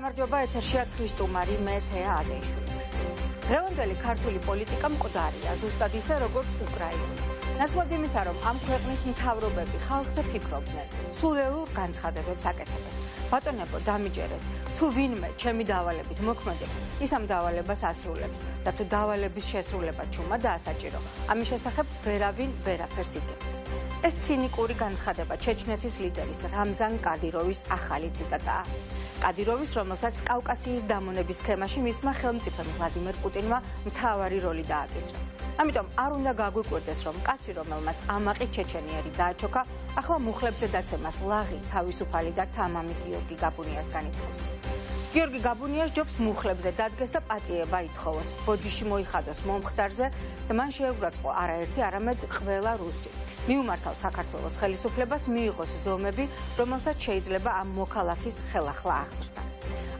გამარჯობა, ეთერშია დღის სტუმარი მე თეა ადეიშვილი. დღევანდელი ქართული პოლიტიკა მკვდარია, ზუსტად ისე როგორც უკრაინული. ნაცვლად იმისა, რომ ამ ქვეყნის მთავრობები ხალხზე ფიქრობდნენ, სულელურ განცხადებებს აკეთებენ. ბატონებო, დამიჯერეთ, თუ ვინმე ჩემი დავალებით მოქმედებს, ის ამ დავალებას ასრულებს და თუ დავალების შესრულება ჩუმა და ასაჭირო, ამის შესახებ ვერავინ ვერაფერს იგებს. ეს ცინიკური განცხადება ჩეჩნეთის ლიდერის რამზან კადიროვის ახალი ციტატაა. კადიროვის, რომელსაც კავკასიის დამონების სქემაში მისმა ხელმწიფემ ვლადიმერ პუტინმა მთავარი როლი დააკისრა. ამიტომ არ უნდა გაგვიკვირდეს, რომ კაცი, რომელმაც ამაყი ჩეჩენიერი დააჩოქა, ახლა მუხლებზე დაცემას ლაღი, თავისუფალი და თამამი გიორგი გაბუნიას განითხოვს. გიორგი გაბუნიას ჯობს მუხლებზე დადგეს და პატიება ითხოვოს, ბოდიში მოიხადოს მომხდარზე და მან შეეურაცხყო არაერთი, არამედ ყველა რუსი. მიუმართავს საქართველოს ხელისუფლებას, მიიღოს ზომები, რომელსაც შეიძლება ამ მოქალაქის ხელახლა აღზრდა.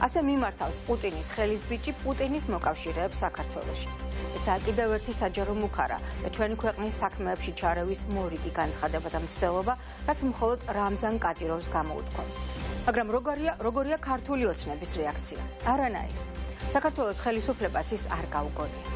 ასე მიმართავს პუტინის ხელის ბიჭი პუტინის მოკავშირეებს საქართველოში. ესაა კიდევ ერთი საჯარო მუქარა და ჩვენი ქვეყნის საქმეებში ჩარევის მორიგი განცხადება და მცდელობა, რაც მხოლოდ რამზან კადიროვს გამოუთქვამს. მაგრამ როგორია ქართული ოცნების რეაქცია? არანაირი. საქართველოს ხელისუფლებას ის არ გაუგონია.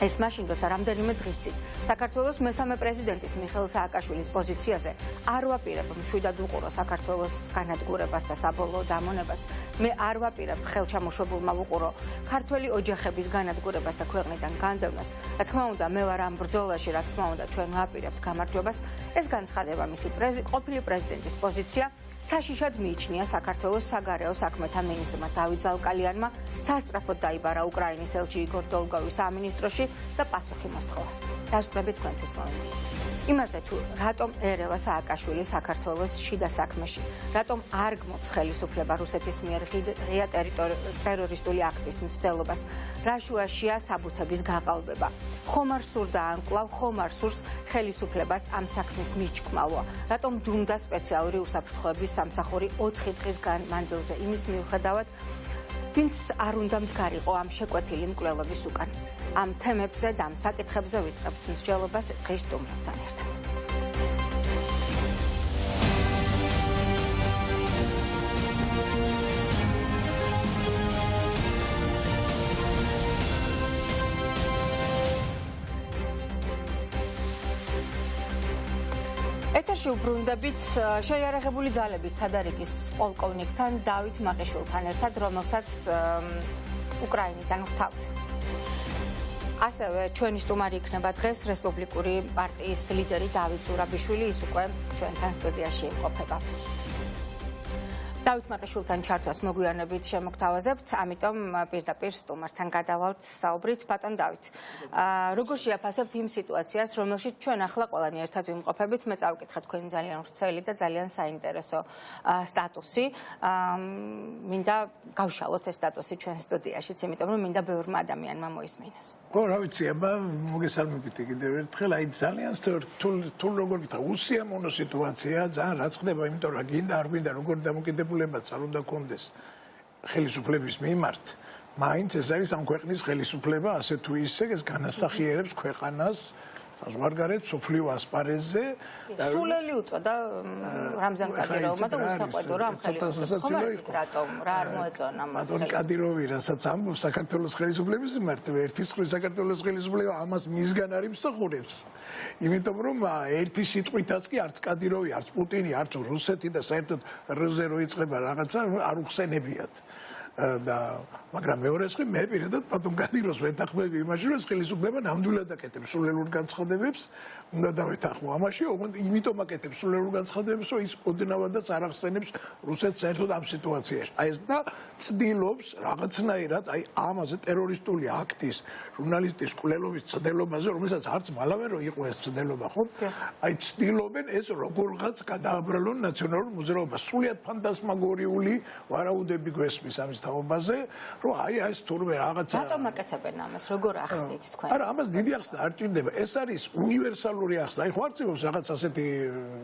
ეს მაშინ, როცა რამდენიმე დღის წინ საქართველოს მესამე პრეზიდენტის მიხეილ სააკაშვილის პოზიციაზე არ ვაპირებ მშვიდად უყურო საქართველოს განადგურებას და საბოლოო დამონებას, მე არ ვაპირებ ხელჩამოშვებულმა უყურო ქართველი ოჯახების განადგურებას და ქვეყნიდან განდევნას, რა თქმა უნდა, მე ვარ ამ ბრძოლაში, რა თქმა უნდა, ჩვენ ვაპირებთ გამარჯვებას, ეს განცხადება მისი ყოფილი პრეზიდენტის პოზიცია საშიშად მიიჩნია საქართველოს საგარეო საქმეთა მინისტრმა დავით ზალკალიანმა, სასწრაფოდ დაიბარა უკრაინის ელჩი იგორ დოლგოვის სამინისტროში და პასუხი მოსთხოვა. დასკვნებით თქვენთვის მოვიდა. იმაზე თუ რატომ ერევა სააკაშვილი საქართველოს შიდა საქმეში, რატომ არ გმობს ხელისუფლება რუსეთის მიერ ღია ტერორისტული აქტის მცდელობას, რა შუაშია საბუთების გაყალბება. ხომ არ სურდა ან კვლავ ხომ არ სურს ხელისუფლებას ამ საქმის მიჩქმალვა, რატომ დუმდა სპეციალური უსაფრთხოების სამსახური 4 დღის მანძილზე იმის მიუხედავად, ვინც არ უნდა მდგარიყო ამ შეკვეთილი მკვლელობის უკან. ამ თემებზე და ამ საკითხებზე ვიწყებთ მსჯელობას დღის სტუმრებთან ერთად. ეთერში უბრუნდებით შეიარაღებული ძალების თადარიგის პოლკოვნიკთან დავით მაყიშვილთან ერთად, რომელსაც უკრაინიდან ვრთავთ. ასევე ჩვენი სტუმარი იქნება დღეს რესპუბლიკური პარტიის ლიდერი დავით ზურაბიშვილი, ის უკვე ჩვენთან სტუდიაში იმყოფება. დავით მაყიშვილთან ჩართვას მოგვიანებით შემოგთავაზებთ, ამიტომ პირდაპირ სტუმართან გადავალთ საუბრით. ბატონ დავით, როგორ შეაფასებთ იმ სიტუაციას, რომელშიც ჩვენ ახლა ყველანი ერთად ვიმყოფებით, მე წავკითხა თქვენი ძალიან ვრცელი და ძალიან საინტერესო სტატუსი. მინდა გავშალოთ ეს სტატუსი ჩვენ სტუდიაშიც, იმიტომ რომ მინდა ბევრმა ადამიანმა მოისმინოს. რა ვიცი, აბა მოგესალმებით კიდევ ერთხელ, აი ძალიან თუ როგორ ვითა უსიამოვნო სიტუაცია, ძალიან რაც ხდება, იმიტომ რომ გინდა არ გვინდა როგორ დამოკიდებულებაც არ უნდა კონდეს ხელისუფლების მიმართ, მაინც ეს არის ამ ქვეყნის ხელისუფლება, ასე თუ ისე ეს განასახიერებს ქვეყანას საზღვარგარეთ სოფლიო ასპარეზზე. სულელი უწოდა რამზან კადიროვმა და უსაყვედო რა ამ ხელისუფლებას. ხომ არ იცით რატომ, რა არ მოეწონა მას ბატონ კადიროვი, რასაც ამბობს საქართველოს ხელისუფლების მიმართ, ერთის ხრი საქართველოს ხელისუფლება ამას მისგან არ იმსახურებს. იმიტომ რომ ერთი სიტყვითაც კი არც კადიროვი, არც პუტინი, არც რუსეთი და საერთოდ რზე რო იწყება რაღაცა არ უხსენებიათ. მაგრამ მეორე ხრი მე პირადად ბატონ კადიროვს ვეთანხმები იმაში, რომ ხელისუფლება ნამდვილად აკეთებს სულელურ განცხადებებს, უნდა დავეთანხმო ამაში, იმიტომ აკეთებს სულელურ განცხადებებს, რომ ის ოდნავადაც არ ახსენებს რუსეთს საერთოდ ამ სიტუაციაში. აი ეს და ცდილობს რაღაცნაირად აი ამაზე ტერორისტული აქტის ჟურნალისტის კვლელობის ცდილობაზე, რომელსაც არც მალავე რო იყო ეს ცდილობა, ხო? აი ცდილობენ ეს როგორღაც გადააბრალონ ნაციონალურ მოძრაობას. სრულიად ფანტასმაგორიული ვარაუდები გვესმის ამის თაობაზე, რომ აი ეს თურმე რაღაცა რატომ აკეთებენ ამას, როგორ ახსნით თქვენ? არა, ამას დიდი ახსნა არ ჭირდება. ეს არის უნივერსალური ოფიციალური არხს დაიხმარწევს რაღაც ასეთი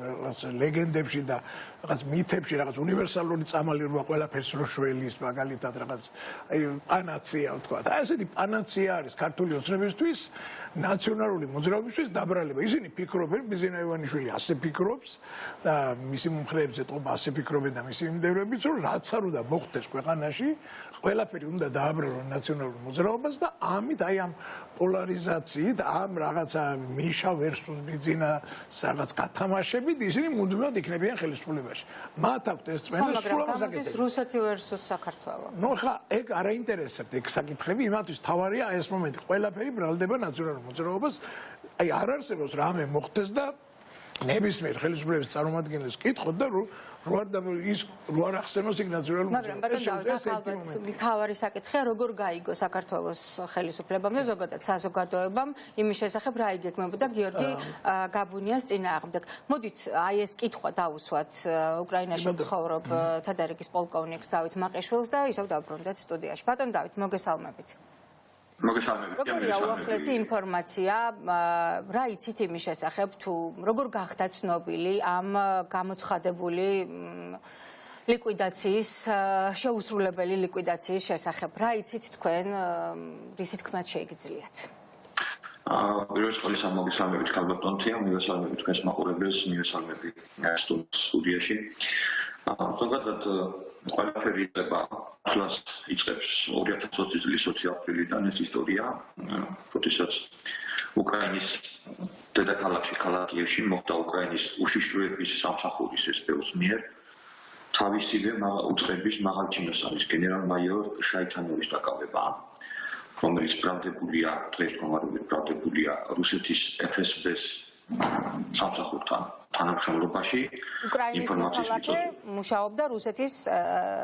რაღაც ლეგენდებში და რაღაც მითებში, რაღაც უნივერსალური წამალი როა ყველაფერს რო შველის, მაგალითად რაღაც აი პანაცეა ვთქვა. და ასეთი პანაცეა არის ქართული ოცნებისთვის, ნაციონალური მოძრაობისთვის დაბრალება. ისინი ფიქრობენ, ბიზინა ივანიშვილი ასე ფიქრობს და მისი მომხრეებზე ტყობა ასე ფიქრობენ და მისი მიმდევრებიც, რომ რაც არ უნდა მოხდეს ქვეყანაში, ყველაფერი უნდა დააბრალონ ნაციონალურ მოძრაობას და ამით აი ამ პოლარიზაციით, ამ რაღაცა მიშა versus ბიზინა რაღაც გათამაშებით ისინი მუდმივად იქნებიან ხელისუფლებაში. მათ აქვთ ეს წმენდა სულ ამასაკეთებს. რუსეთი versus საქართველო. ნუ ხა ეგ არა ინტერესებთ ეგ საკითხები, იმათვის თავარია ეს მომენტი. ყველაფერი ბრალდება ნაციონალურ მოძრაობას. აი არ არსებობს რამე მოხდეს და ნებისმიერ ხელისუფლების წარმომადგენელს კითხოთ და რო არ ახსენოს იქ ნაციონალურ მაგრამ ბატონო მთავარი საკითხია როგორ გაიგო საქართველოს ხელისუფლებამ და ზოგადად საზოგადოებამ იმის შესახებ რა იგეგმებოდა გიორგი გაბუნიას წინააღმდეგ. მოდით აი ეს კითხვა დავუსვათ უკრაინაში მცხოვრობ თადარიგის პოლკოვნიკს დავით მაყიშვილს და ისევ დავბრუნდეთ სტუდიაში. ბატონ დავით, მოგესალმებით. როგორია უახლესი ინფორმაცია, რა იცით იმის შესახებ, თუ როგორ გახდა ცნობილი ამ გამოცხადებული ლიკვიდაციის, შეუსრულებელი ლიკვიდაციის შესახებ? რა იცით თქვენ, რისი თქმაც შეიგიძლიათ? პირველ რიგში მოგესალმებით ქალბატონთია, მოგესალმებით თქვენს მაყურებელს, მოგესალმებით სტუდიაში. ზოგადად ყველაფერი იწება ახლა იწყებს 2020 წლის 20 აპრილიდან ეს ისტორია, როდესაც უკრაინის დედაქალაქში ქალაქიევში მოხდა უკრაინის უშიშროების სამსახურის SBU-ს მიერ თავისივე უწყების მაღალჩინოსანის გენერალ-მაიორ შაითანოვის დაკავება, რომელიც ბრალდებულია დღეს მდგომარეობით ბრალდებულია რუსეთის FSB-ს სამსახურთან თანამშრომლობაში. უკრაინის მოქალაქე მუშაობდა რუსეთის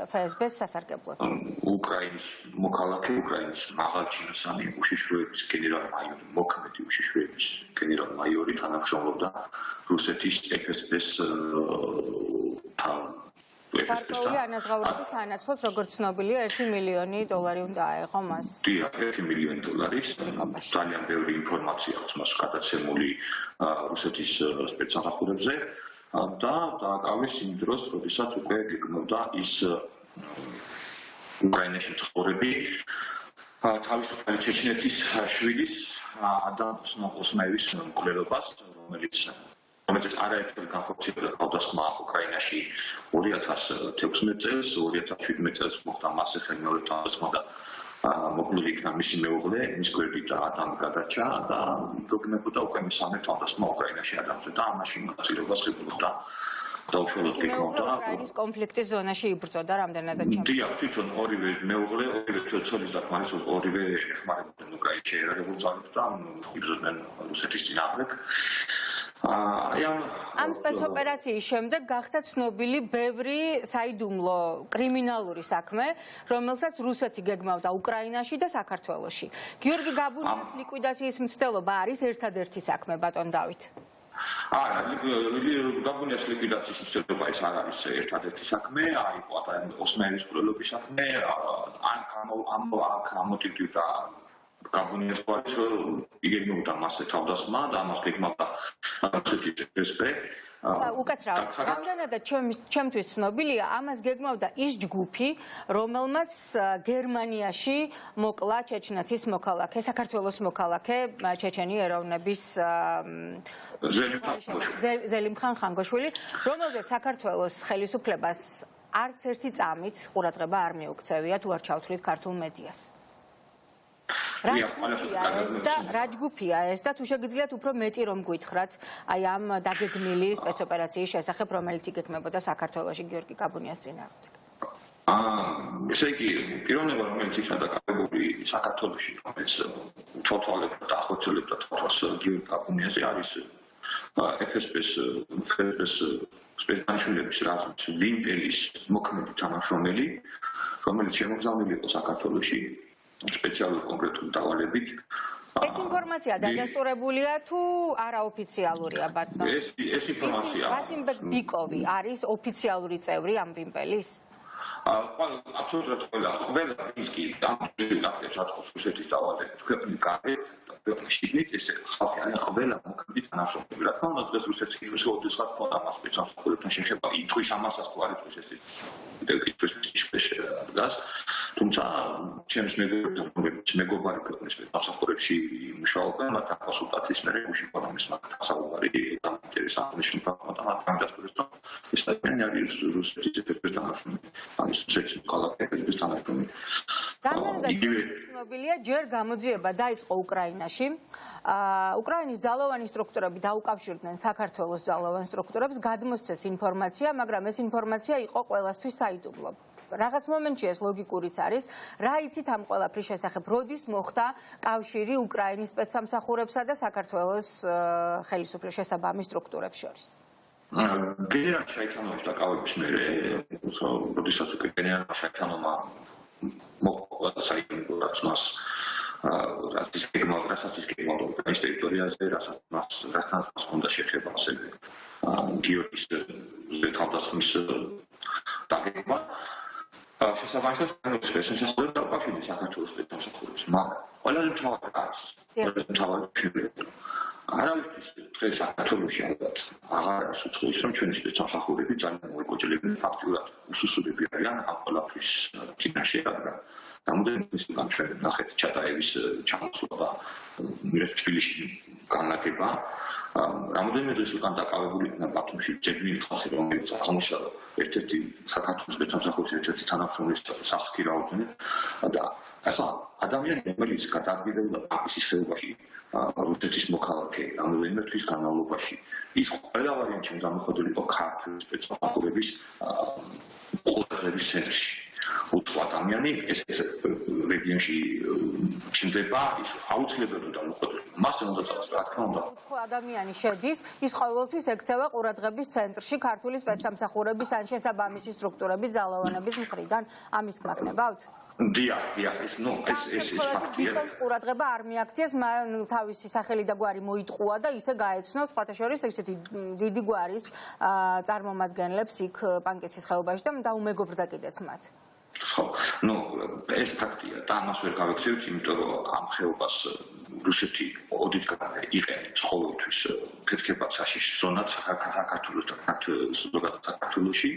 FSB-ს სასარგებლოდ. უკრაინის მოქალაქე, უკრაინის მაღალჩინოსანი უშიშროების გენერალ-მაიორი, მოქმედი უშიშროების გენერალ-მაიორი თანამშრომლობდა რუსეთის FSB-ს გარკვეული ანაზღაურების სანაცვლოდ, როგორც ცნობილია, $1 მილიონი უნდა აეღო მას. დიახ, $1 მილიონი. ძალიან ბევრი ინფორმაცია აქვს მას გადაცემული რუსეთის სპეცსამსახურებზე და დააკავეს იმ დროს, როდესაც უკვე გეგმავდა ის უკრაინაში მცხოვრები თავისუფალი ჩეჩნეთის შვილის ადამ ოსმაევის მკვლელობას, რომელიც არაერთხელ განხორციელდა თავდასხმა უკრაინაში 2016 წელს, 2017 წელს მოხდა მასზე ხელმეორე თავდასხმა და მოკლული იქნა მისი მეუღლე, მის გვერდით ადამ გადარჩა და გეგმებოდა უკვე მესამე თავდასხმა უკრაინაში ადამზე და ამაში მონაწილეობას ღებულობდა. დაუშვებად გეკავდა უკრაინის კონფლიქტის ზონაში იბრძოდა რამდენადაც ჩემს. დიახ, თვითონ ორივე მეუღლე, ორივე ცოლის და ქმარის ორივე ეხმარებოდნენ უკრაინაში ერაგებულ ძალებს და იბრძოდნენ რუსეთის წინააღმდეგ. ამ სპეცოპერაციის შემდეგ გახდა ცნობილი ბევრი საიდუმლო კრიმინალური საქმე, რომელსაც რუსეთი გეგმავდა უკრაინაში და საქართველოში. გიორგი გაბუნიას ლიკვიდაციის მცდელობა არის ერთადერთი საქმე, ბატონ დავით. გაბუნიას ლიკვიდაციის მცდელობა ის არ არის ერთადერთი საქმე, აი ოსმაევის მკვლელობის საქმე, ამ მოტივით გაბუნიას გვაქვს, რომ იგეგმებოდა მასზე თავდასხმა და ამას გეგმავდა რუსეთის FSB. უკაცრავად, რამდენადაც ჩემთვის ცნობილია, ამას გეგმავდა ის ჯგუფი, რომელმაც გერმანიაში მოკლა ჩეჩნეთის მოქალაქე, საქართველოს მოქალაქე, ჩეჩენი ეროვნების ზელიმხან ხანგოშვილი, რომელზეც საქართველოს ხელისუფლებას არც ერთი წამით ყურადღება არ მიუქცევია, თუ არ ჩავთვლით ქართულ მედიას. რა ჯგუფია ეს და თუ შეგიძლიათ უფრო მეტი რომ გითხრათ აი ამ დაგეგმილი სპეცოპერაციის შესახებ, რომელიც იგეგმებოდა საქართველოში გიორგი გაბუნიას წინააღმდეგ. ესე იგი, პიროვნება, რომელიც იქნა დაკავებული საქართველოში, რომელიც თვალთვალებდა და ახორციელებდა თვალს გიორგი გაბუნიაზე, არის FSB-ს სპეცდანიშვილების რაზმის ვინტელის მოქმედი თანამშრომელი, რომელიც შემოგზავნილი იყო საქართველოში სპეციალური კონკრეტული დავალებით. ეს ინფორმაცია დადასტურებულია თუ არაოფიციალურია, ბატონო? ეს ინფორმაცია ვასიმბეკ ბიკოვი არის ოფიციალური წევრი ამ ვიმპელის? აბსოლუტურად ყველა პინსკი დამჭირდებს აწყობს რუსეთის დავალე ქვეყნის გარეთ ქვეყნის შიგნით ესე ხალხი არის ყველა მოქმედი თანამშრომლები რა თქმა უნდა დღეს რუსეთის ისოდეს ხარ ფონდა მას სპეციფიკურებთან შეხება იტყვის ამასაც თუ არ იტყვის ეს ის დგას თუმცა ჩემს მეგობარი ქვეყნის სამსახურებში მუშაობენ მათ კონსულტაციის მერე გუშინ პარლამენტის მაგასაუბარი გამიწერეს აღნიშნულ ფაქტმა და მათ გამდასწრეს რომ ეს არის რუსეთის ერთ-ერთი თანამშრომელი ამის რუსეთის კოლექტივის თანამშრომელი რამდენადაც ცნობილია ჯერ გამოძიება დაიწყო უკრაინაში უკრაინის ძალოვანი სტრუქტურები დაუკავშირდნენ საქართველოს ძალოვან სტრუქტურებს გადმოსცეს ინფორმაცია მაგრამ ეს ინფორმაცია იყო ყველასთვის საიდუმლო რაღაც მომენტში ეს ლოგიკურიც არის რა იცით ამ ყველაფრის შესახებ როდის მოხდა კავშირი უკრაინის სპეცსამსახურებსა და საქართველოს ხელისუფლების შესაბამის სტრუქტურებს შორის გენერალ შაიქანოვის დაკავების მერე როდესაც გენერალ შაიქანოვმა მოყვა საინფო რაც მას რასაც ის ტერიტორიაზე რასაც მას უნდა შეხება ასევე გიორგის თავდასხმის დაგეგმა შესაბამისად სპეცსამსახურებს დაკავშირდა საქართველოს სპეცსამსახურებს მაგრამ ყველაზე მთავარი არის მთავარი შეგრება არავისთვის დღეს საქართველოში ალბათ აღარ არის უცხოის რომ ჩვენი სპეცსამსახურები ძალიან მოეკოჭლებიან ფაქტიურად უსუსურები არიან ამ ყველაფრის წინაშე მაგრამ რამოდენიმე ისგან ჩვენ ნახეთ ჩატაევის ჩამოსვლა თბილისში განლაგება რამოდენიმე დღეს უკან დაკავებული იქნა ბათუმში ძეგლი ხალხი რომელიც აღმოჩნდა ერთ-ერთი საქართველოს სპეცსამსახურის ერთ-ერთი თანამშრომლის სახს კი რაოდენია და ახლა ადამიანი რომელიც გადაადგილდა აკისის ხეობაში რუსეთის მოქალაქე რამოდენიმე თვის განმავლობაში ის ყველა ვარიანტი უნდა მოხდილი იყო ქართლის სპეცსამსახურების ყურადღების ცენტრში უცხო ადამიანი ეს რეგიონში ჩნდება ის აუცილებლად უნდა მოხდეს მასზე უნდა წავიდეს რა თქმა უნდა უცხო ადამიანი შედის ის ყოველთვის ექცევა ყურადღების ცენტრში ქართული სპეცსამსახურების ან შესაბამისი სტრუქტურების ძალოვანების მხრიდან ამის თქმა გნებავთ დიახ ეს ფაქტია ყურადღება არ მიაქციეს თავისი სახელი და გვარი მოიტყუა და ისე გაეცნო სხვათა შორის ესეთი დიდი გვარის წარმომადგენლებს იქ პანკისის ხეობაში და დაუმეგობრდა კიდეც მათ ხო, ეს ფაქტია და ამას ვერ გავექცევით, იმიტომ რომ ამ ხეობას რუსეთი ოდითგან იყენებს ყოველთვის კეთქებად საშიში ზონად საქართველოს და საქართველოში,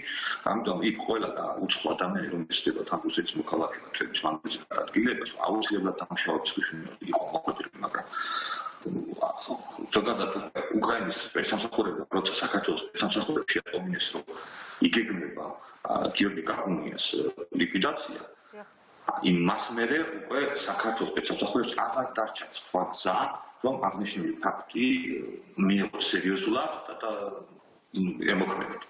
ამიტომ იქ ყველა უცხო ადამიანი რომელიც ხდება თან რუსეთის მოქალაქეების მანძილზე ადგილებას, აუცილებლად დამუშავების მნიშვნელობით იყო მოხდილი, მაგრამ ზოგადად უკრაინის სპეცსამსახურები, როცა საქართველოს სპეცსამსახურებში ატომინეს რომ იგეგმება გიორგი კაკუნიას ლიკვიდაცია იმას მერე უკვე საქართველოს სპეცსამსახურებს აღარ დარჩათ სხვა გზა რომ აღნიშნული ფაქტი მიიღოს სერიოზულად და ემოქმედოთ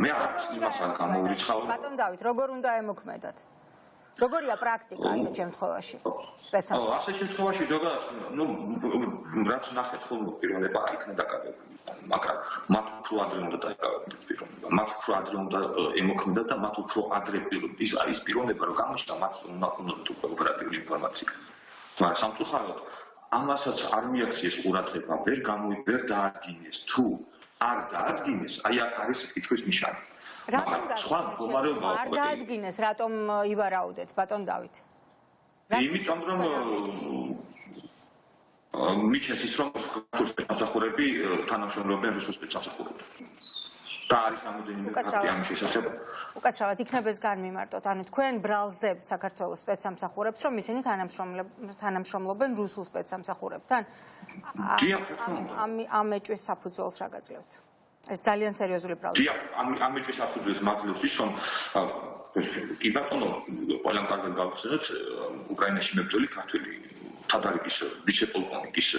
მე იმას არ გამოურიცხავ ბატონ დავით როგორ უნდა ემოქმედოთ როგორია პრაქტიკა ასეთ შემთხვევაში სპეცსამსახურებში ასეთ შემთხვევაში ზოგადად რაც ნახეთ ხოლმე პიროვნება იქნა დაკავებული მაგრამ მათ უფრო ადრე უნდა დაიკავებინათ პიროვნება მათ უფრო ადრე უნდა ემოქმედათ და მათ უფრო ადრე ის არის პიროვნება რომ გამოჩნდა მათ უნდა ქონოდათ უკვე ოპერატიული ინფორმაცია მაგრამ სამწუხაროდ ამასაც არ მიაქციეს ყურადღება ვერ დაადგინეს თუ არ დაადგინეს აი აქ არის კითხვის ნიშანი რატომ არ დაადგინეს რატომ ივარაუდეთ ბატონ დავით იმიტომ რომ მიჩნეს ის რომ საქართველოს სპეცსამსახურები თანამშრომლობენ რუსულ სპეცსამსახურებთან და არის რამოდენიმე ფაქტი ამის შესახებ უკაცრავად იქნება ეს განმიმარტოთ ანუ თქვენ ბრალსდებთ საქართველოს სპეცსამსახურებს რომ ისინი თანამშრომლობენ რუსულ სპეცსამსახურებთან ამ ეჭვის საფუძველს რა გაძლევთ ეს ძალიან სერიოზული პრობლემა. დიახ, ამ ეჭვის საფუძველს მაძლევს ის, რომ კი ბატონო, ყველამ კარგად გავხსენოთ, უკრაინაში მებრძოლი ქართველი თადარიკის ვიცე-პოლკოვნიკის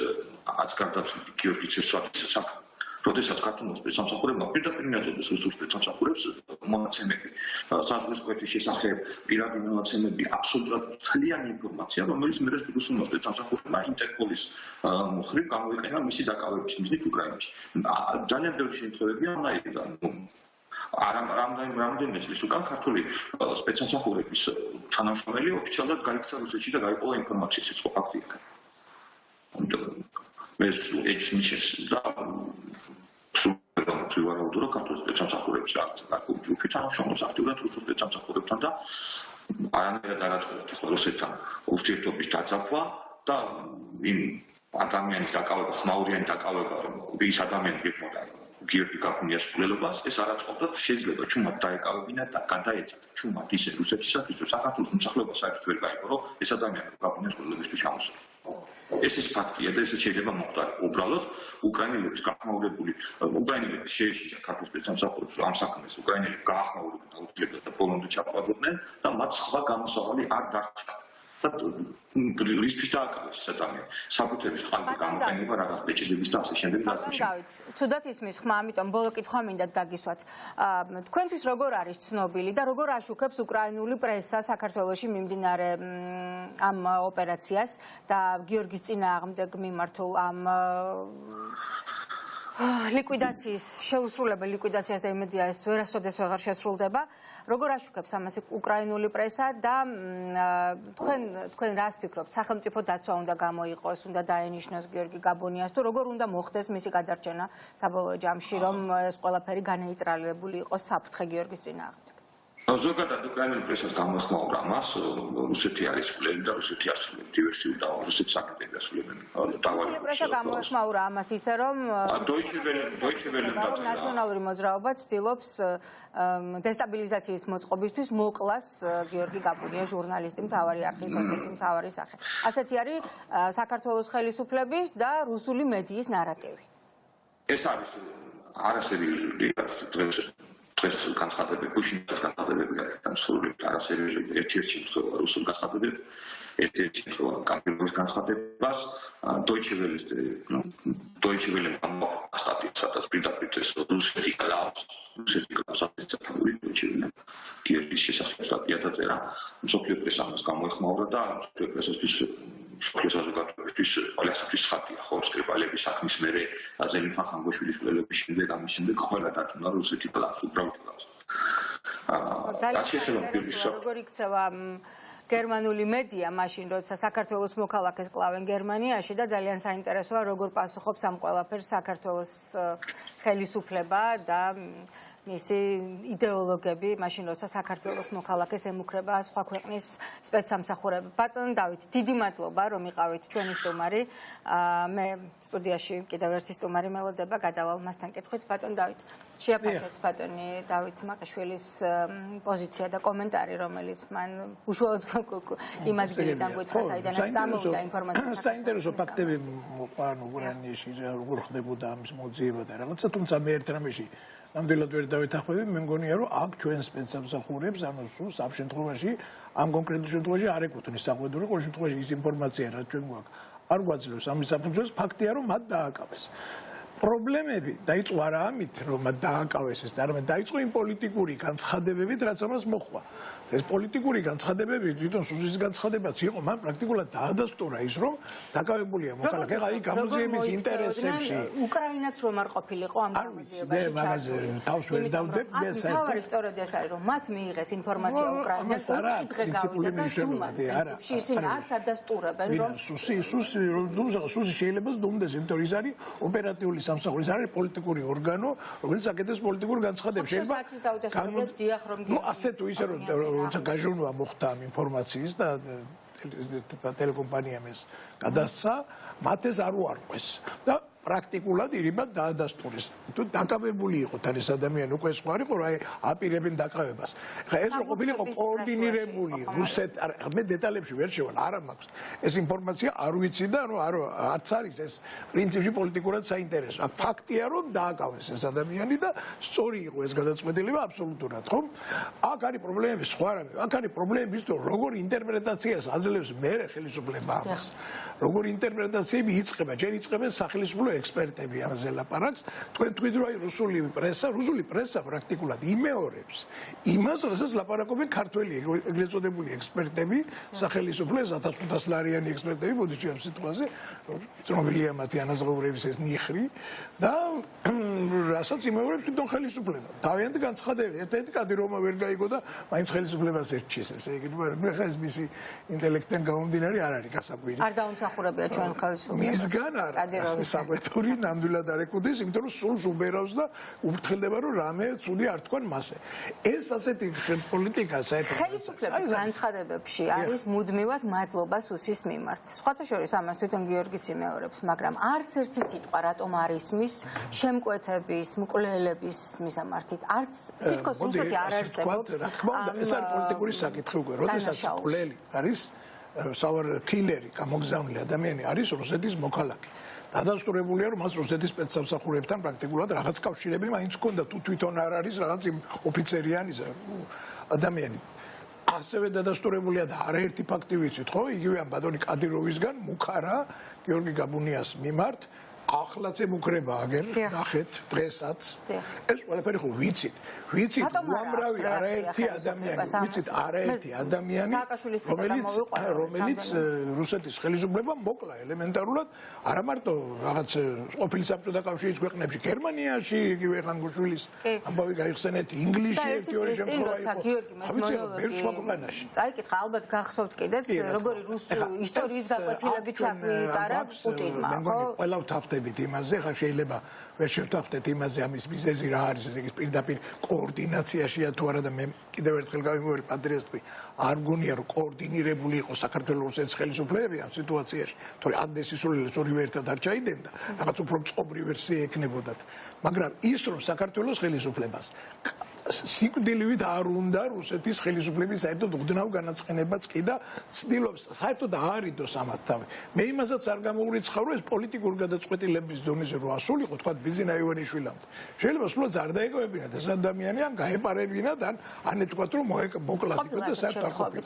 აცგარდაცვლილი გიორგი ცერცვაძის საქმე. როდესაც ქართულ სპეცსამსახურებმა პირდაპირ მიაწოდეს რუსულ სპეცსამსახურებს მონაცემები, საზღვრის კვეთის შესახებ, პირადი მონაცემები, აბსოლუტურად მთლიანი ინფორმაცია, რომელიც მე რუსულ სპეცსამსახურებმა ინტერპოლის მხრივ გამოიყენა მისი დაკავების მიზნით უკრაინაში. ძალიან ბევრი შემთხვევებია ამაიდან. რამდენიმე წლის უკან ქართული სპეცსამსახურების თანამშრომელი ოფიციალურად გაიქცა რუსეთში და გაიპოვა ინფორმაცია ეს ხო ფაქტია. ამიტომ ეს ეჭვს მიჩენს და ამბობს ვივარაუდო, რომ ქართულ სპეცსამსახურების რაკო ჯგუფი თანამშრომლობს აქტიურად რუსულ სპეცსამსახურებთან და არანაირად არ აწყვეტს ახლა რუსეთთან ურთიერთობის დაძაბვა და იმ ადამიანის დაკავება, ხმაურიანი დაკავება, ვის ადამიანი გეკმოდა გიორგი გაბუნიას მკვლელობას, ეს არ აწყობდათ შეიძლება ჩუმად დაეკავებინათ და გადაეცათ ჩუმად ისე რუსეთისათვის, რომ საქართველოს მოსახლეობა საერთოდ ვერ გაიგო, რომ ეს ადამიანი გაბუნიას მკვლელებისთვის ჩამოსულა. ეს ის ფაქტია და ესეც შეიძლება მოხდეს. უბრალოდ უკრაინელების გახმაურებული უკრაინელების შეეშინდა ქართულ სპეცსამსახურებს ამ საქმეს უკრაინელები გაახმაურებდნენ აუცილებლად და პოლონეთში ჩაყვადნენ და მათ სხვა გამოსავალი არ დარჩა. და რისთვის დააკავეს ეს ადამიანი საკუთრების ყალბი გამოყენება რაღაც ბეჭდების და ასე შემდეგ და ასე შემდეგ. ცუდად ისმის ხმა, ამიტომ ბოლო კითხვა მინდა დაგისვათ. თქვენთვის როგორ არის ცნობილი და როგორ აშუქებს უკრაინული პრესა საქართველოში მიმდინარე ამ ოპერაციას და გიორგის წინააღმდეგ მიმართულ ამ ლიკვიდაციის შეუსრულებელი ლიკვიდაციას და იმედია ეს ვერასოდეს ვეღარ შესრულდება. როგორ აშუქებს ამას უკრაინული პრესა და თქვენ რას ფიქრობთ? სახელმწიფო დაცვა უნდა გამოიყოს, უნდა დაენიშნოს გიორგი გაბუნიას თუ როგორ უნდა მოხდეს მისი გადარჩენა საბოლოო ჯამში, რომ ეს ყველაფერი განეიტრალებული იყოს საფრთხე გიორგის წინააღმდეგ? ზოგადად უკრაინული პრესას გამოეხმაურა ამას, რუსეთი არის მკვლელი და რუსეთი არსებობს დივერსიული და რუსეთის აგენტები ასრულებენ მთავარი. რუსული პრესა გამოეხმაურა ამას ისე რომ ნაციონალური მოძრაობა ცდილობს დესტაბილიზაციის მოწყობისთვის მოკლას გიორგი გაბუნია ჟურნალისტი მთავარი არხის ერთ-ერთი მთავარი სახე. ასეთი არის საქართველოს ხელისუფლების და რუსული მედიის ნარატივი. ეს არის არასერიოზული დღეს განცხადებები, გუშინდელ განცხადებები განსხვავებით არასერიოზული ერთ-ერთი შემთხვევა რუსულ განცხადებებს, ერთ-ერთი შემთხვევა კამპიროვის განცხადებას, Deutsche Welle სტატია, სადაც პირდაპირ წეს რუსეთი კლავს საფრთხებული Deutsche Welle გიორგის შესახებ სტატია დაწერა, მსოფლიო პრესა ამას გამოეხმაურა და მსოფლიო პრესისთვის მსოფლიო საზოგადოებისთვის ყველასთვის ხატია, ხო, სკრიპალების საქმის მერე ზელიფან ხანგოშვილის მკვლელობის შემდეგ ამის შემდეგ ყველა დარწმუნა რომ რუსეთი კლავს, უბრალოდ კლავს. როგორ იქცევა გერმანული მედია მაშინ, როცა საქართველოს მოქალაქეს კლავენ გერმანიაში და ძალიან საინტერესოა როგორ პასუხობს ამ ყველაფერს საქართველოს ხელისუფლება და მისი იდეოლოგები, მაშინ როცა საქართველოს მოქალაქეს ემუქრება სხვა ქვეყნის სპეცსამსახურები. ბატონ დავით, დიდი მადლობა რომ იყავით ჩვენი სტუმარი. მე სტუდიაში კიდევ ერთი სტუმარი მელოდება, გადავალ მასთან კითხვით. ბატონ დავით, შეაფასეთ ბატონი დავით მაყაშვილის პოზიცია და კომენტარი, რომელიც მან უშუალოდ იმ ადგილიდან გითხრა, საიდანაც სამოვიდა ინფორმაცია. საინტერესო ფაქტები მოყვა უკრაინაში, როგორ ხდებოდა ამის მოძიება და რაღაცა, თუმცა მე ერთ რამეში ნამდვილად ვერ დავითანხმები, მე მგონია რომ აქ ჩვენ სპეცსამსახურებს, ანუ სულს ამ შემთხვევაში, ამ კონკრეტულ შემთხვევაში არ ეკუთვნის საყვედური, ყოველ შემთხვევაში ის ინფორმაცია, რაც ჩვენ გვაქვს, არ გვაძლევს ამის საფუძველს, ფაქტია რომ მათ დააკავეს. პრობლემები დაიწყო არა ამით, რომ მათ დააკავეს ეს, არამედ დაიწყო იმ პოლიტიკური განცხადებებით, რაც ამას მოჰყვა. ეს პოლიტიკური განცხადებები, თვითონ სუსის განცხადებაც იყო, მან პრაქტიკულად დაადასტურა ის, რომ დაკავებულია მოქალაქე, აი გამოძიების ინტერესებში. უკრაინაც რომ არ ყოფილიყო ამ გამოძიებაში. მე მაგაზე თავს ვერ დავდებ, მე საერთოდ მთავარი სწორედ ეს არის, რომ მათ მიიღეს ინფორმაცია უკრაინას, ოთხი დღე გავიდა და პრინციპში ისინი არც ადასტურებენ, რომ სუსი შეიძლება ზდუმდეს, იმიტომ რომ ის არის ოპერატიული სამსახური, ის არის პოლიტიკური ორგანო, რომელიც აკეთებს პოლიტიკურ განცხადებას. შეიძლება ასე თუ ისე რომ როცა გაჟონვა მოხდა ამ ინფორმაციის და ტელეკომპანიამ ეს გადასცა, მათ ეს არ უარყვეს და პრაქტიკულად ირიბად დაადასტურეს. თუ დაკავებული იყო თან ეს ადამიანი, უკვე სხვა იყო, რომ აი აპირებენ დაკავებას. ხა ეს რო ყოფილიყო კოორდინირებული რუსეთ, მე დეტალებში ვერ შევალ, არა მაქვს. ეს ინფორმაცია არ ვიცი და ნუ არც არის ეს პრინციპში პოლიტიკურად საინტერესო. ფაქტია რომ დააკავეს ეს ადამიანი და სწორი იყო ეს გადაწყვეტილება აბსოლუტურად, ხო? აქ არის პრობლემები სხვა რამე. აქ არის პრობლემები ის, რომ როგორ ინტერპრეტაციას აძლევს მერე ხელისუფლება ამას. როგორ ინტერპრეტაციები იწყება, ჯერ იწყებენ სახელმწიფო ექსპერტები ამაზე ლაპარაკს. თქვენ თქვით რომ აი რუსული პრესა პრაქტიკულად იმეორებს იმას, რასაც ლაპარაკობენ ქართველი ეგრეთ წოდებული ექსპერტები, სახელმწიფო 1500 ლარიანი ექსპერტები, მოდიში ამ სიტყვაზე, ცნობილია მათი ანაზღაურების ეს ნიხრი და რასაც იმეორებს თვითონ ხელისუფლება. თავიანთი განცხადები, ერთ-ერთი კადიროვმა ვერ გაიგო და მაინც ხელისუფლებას ერჩის ესე იგი, ნუ ხა ეს მისი ინტელექტიდან გამომდინარე არ არის გასაკვირი. არ დაუნსახურებია ჩვენ ხელისუფლებას. მისგან არის საკვეთური ნამდვილად არ ეკუთვნის, იმიტომ რომ სულს უბერავს და უფრთხილდება რომ რამე ცუდი არ თქვან მასე. ეს ასეთი პოლიტიკა საერთოდ ხელისუფლების განცხადებებში არის მუდმივად მადლობას უსის მიმართ. სხვათა შორის ამას თვითონ გიორგიც იმეორებს, მაგრამ არც ერთი სიტყვა რატომ არ ისმის შემკვეთების, მკვლელების მისამართით. არც თითქოს რუსეთი არ არსებობს. რა თქმა უნდა, ეს არის პოლიტიკური საკითხი უკვე, როდესაც მკვლელი არის კილერი, გამოგზავნილი ადამიანი არის რუსეთის მოქალაქე. დადასტურებულია რომ მას რუსეთის სპეცსამსახურებთან პრაქტიკულად რაღაც კავშირები მაინც ჰქონდა, თუ თვითონ არ არის რაღაც ოფიცერიანი ადამიანი. ასევე დადასტურებულია და არაერთი ფაქტი ვიცით, ხო? იგივე ამ ბატონი კადიროვისგან მუქარა გიორგი გაბუნიას მიმართ ახლაც ემუქრება აგერ ნახეთ დღესაც ეს ყველაფერი ხო ვიცით უამრავი არაერთი ადამიანი ვიცით არაერთი ადამიანი რომელიც რუსეთის ხელისუფლებამ მოკლა ელემენტარულად არა მარტო რაღაც ყოფილი საბჭოთა კავშირის ქვეყნებში გერმანიაში იგივე ხანგუშვილის ამბავი გაიხსენეთ ინგლისში ერთი ორი შემთხვევა იყო წაიკითხა ალბათ გახსოვთ კიდეც როგორი რუსული ისტორიის გაკვეთილებით ჩაგვიტარა პუტინმა ხო ყველა ვთანხმდებით იმაზე ხა შეიძლება ვერ შევთანხმდეთ იმაზე ამის მიზეზი რა არის ეს ის პირდაპირ კოორდინაციაშია თუ არა და მე კიდევ ერთხელ გავიმეორე პატრიოტი არ მგონია რომ კოორდინირებული იყო საქართველოს რუსეთის ხელისუფლებები ამ სიტუაციაში თორე ამდენ სისულელეს ორივე ერთად არ ჩაიდენდა რაღაც უფრო წყობრი ვერსია ექნებოდათ მაგრამ ის რომ საქართველოს ხელისუფლებას სიკვდილივით არ უნდა რუსეთის ხელისუფლების საერთოდ უდნავ განაცხენებაც კი და ცდილობს საერთოდ აარიდოს ამათ თავი. მე იმასაც არ გამოურიცხავ რომ ეს პოლიტიკური გადაწყვეტილების დონეზე რო ასულიყო, თქვა ბიზინა ივანიშვილამდე. შეიძლება სულაც არ დაეკავებინათ ეს ადამიანი ან გაეპარებინათ ან ეთქვათ რომ მოკლათ და საერთოდ არ ყოფილა.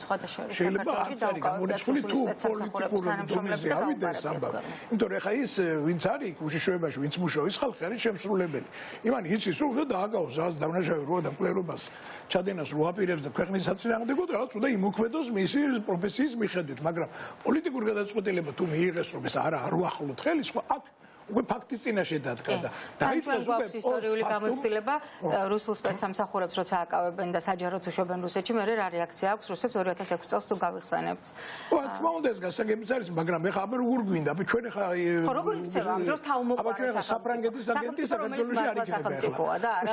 შეიძლება არც არის გამორიცხული თუ პოლიტიკური დონეზე ავიდეს ამბავი. იმიტომ რომ ხა ის ვინც არის უშიშროებაში, ვინც მუშაობს ხალხი არის შემსრულებელი. იმან იცის რომ უნდა დააგავოს ზას დავნაშავე რო მკვლელობას ჩადენას რო აპირებს და ქვეყნის საწინააღმდეგოდ რაღაც უნდა იმოქმედოს მისი პროფესიის მიხედვით, მაგრამ პოლიტიკური გადაწყვეტილება თუ მიიღეს რომ ეს არ უახლოთ ხელის, ხო აქ უკვე ფაქტის წინაშე დადგა და დაიწყეს უკვე ისტორიული გამოცდილება რუსულ სპეცსამსახურებს როცა აკავებენ და საჯაროდ უშვებენ რუსეთში, მე რა რეაქცია აქვს რუსეთს 2006 წელს თუ გავიხსენებთ. ხო, რა თქმა უნდა ეს გასაგებიც არის, მაგრამ ეხლა აბა როგორ გვინდა, აბა ჩვენ ეხლა ხო როგორ იქცევა ამ დროს თავმოყრა აბა ჩვენ საფრანგეთის აგენტი საქართველოში არ იქნება.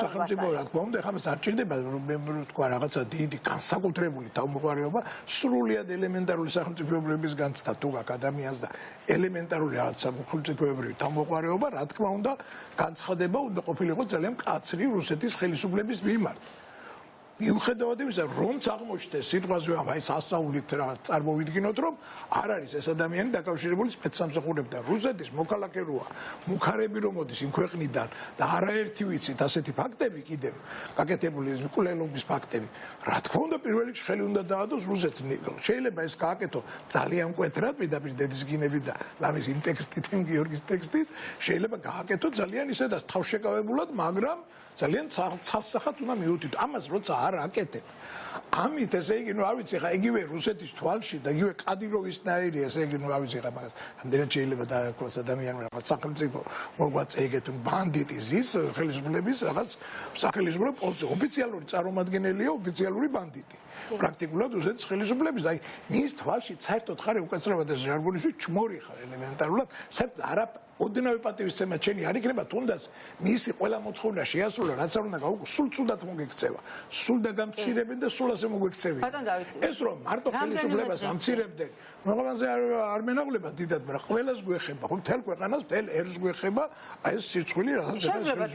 სახელმწიფო რა თქმა უნდა ეხლა მას არ ჭირდება რომ თქვა რაღაცა დიდი განსაკუთრებული თავმოყრაობა, სრულიად ელემენტარული სახელმწიფოებრიობის განცდა თუ გაქვს ადამიანს და ელემენტარული რაღაცა სახელმწიფოებრივი მოყვარეობა, რა თქმა უნდა, განცხადება უნდა ყოფილიყო ძალიან მკაცრი რუსეთის ხელისუფლების მიმართ. მიუხედავად იმისა, რომც აღმოჩნდეს სიტყვაზე აი სასწაულით რაღაც წარმოვიდგინოთ, რომ არ არის ეს ადამიანი დაკავშირებული სპეცსამსახურებთან. რუსეთის მოქალაქე როა, მუქარები რომ მოდის იმ ქვეყნიდან და არაერთი ვიცით ასეთი ფაქტები კიდევ გაკეთებული მკვლელობის ფაქტები. რა თქმა უნდა, პირველ რიგში ხელი უნდა დაადოს რუსეთს. შეიძლება ეს გააკეთო ძალიან მკვეთრად, პირდაპირ დედისგინებით და ლამის იმ ტექსტით, იმ გიორგის ტექსტით, შეიძლება გააკეთო ძალიან ისედაც თავშეკავებულად, მაგრამ ძალიან ცალსახად უნდა მიუთითო. ამას როცა არ აკეთებ. ამით ესე იგი, ნუ არ ვიცი, ხა იგივე რუსეთის თვალში და იგივე კადიროვისნაირი, ესე იგი, ნუ არ ვიცი, ხა მაგას ამდენად შეიძლება დააკვირდეს ადამიანმა რაღაც სახელმწიფო მოღვაწე ეგეთ ბანდიტი ზის ხელისუფლების რაღაც სახელმწიფო პოზიცია, ოფიციალური წარმომადგენელია, ოფიციალური ბანდიტი. პრაქტიკულად რუსეთის ხელისუფლების და აი მის თვალში საერთოდ ხარ უკაცრავად ეს ჟარგონის ჩმორი ხარ ელემენტარულად, საერთოდ არა ოდნავი პატივისცემა ჩენი არ იქნება თუნდაც მისი ყველა მოთხოვნა შეასრულა რაც არ უნდა გაუგო სულ ცუდად მოგექცევა სულ დაგამცირებენ და სულ ასე მოგვექცევიან ეს რომ მარტო ხელისუფლებას ამცირებდნენ რომელზე არ მენაღვლება დიდად მაგრამ ყველას გვეხება ხო მთელ ქვეყანას მთელ ერს გვეხება აი ეს სირცხვილი რაღაც შეიძლება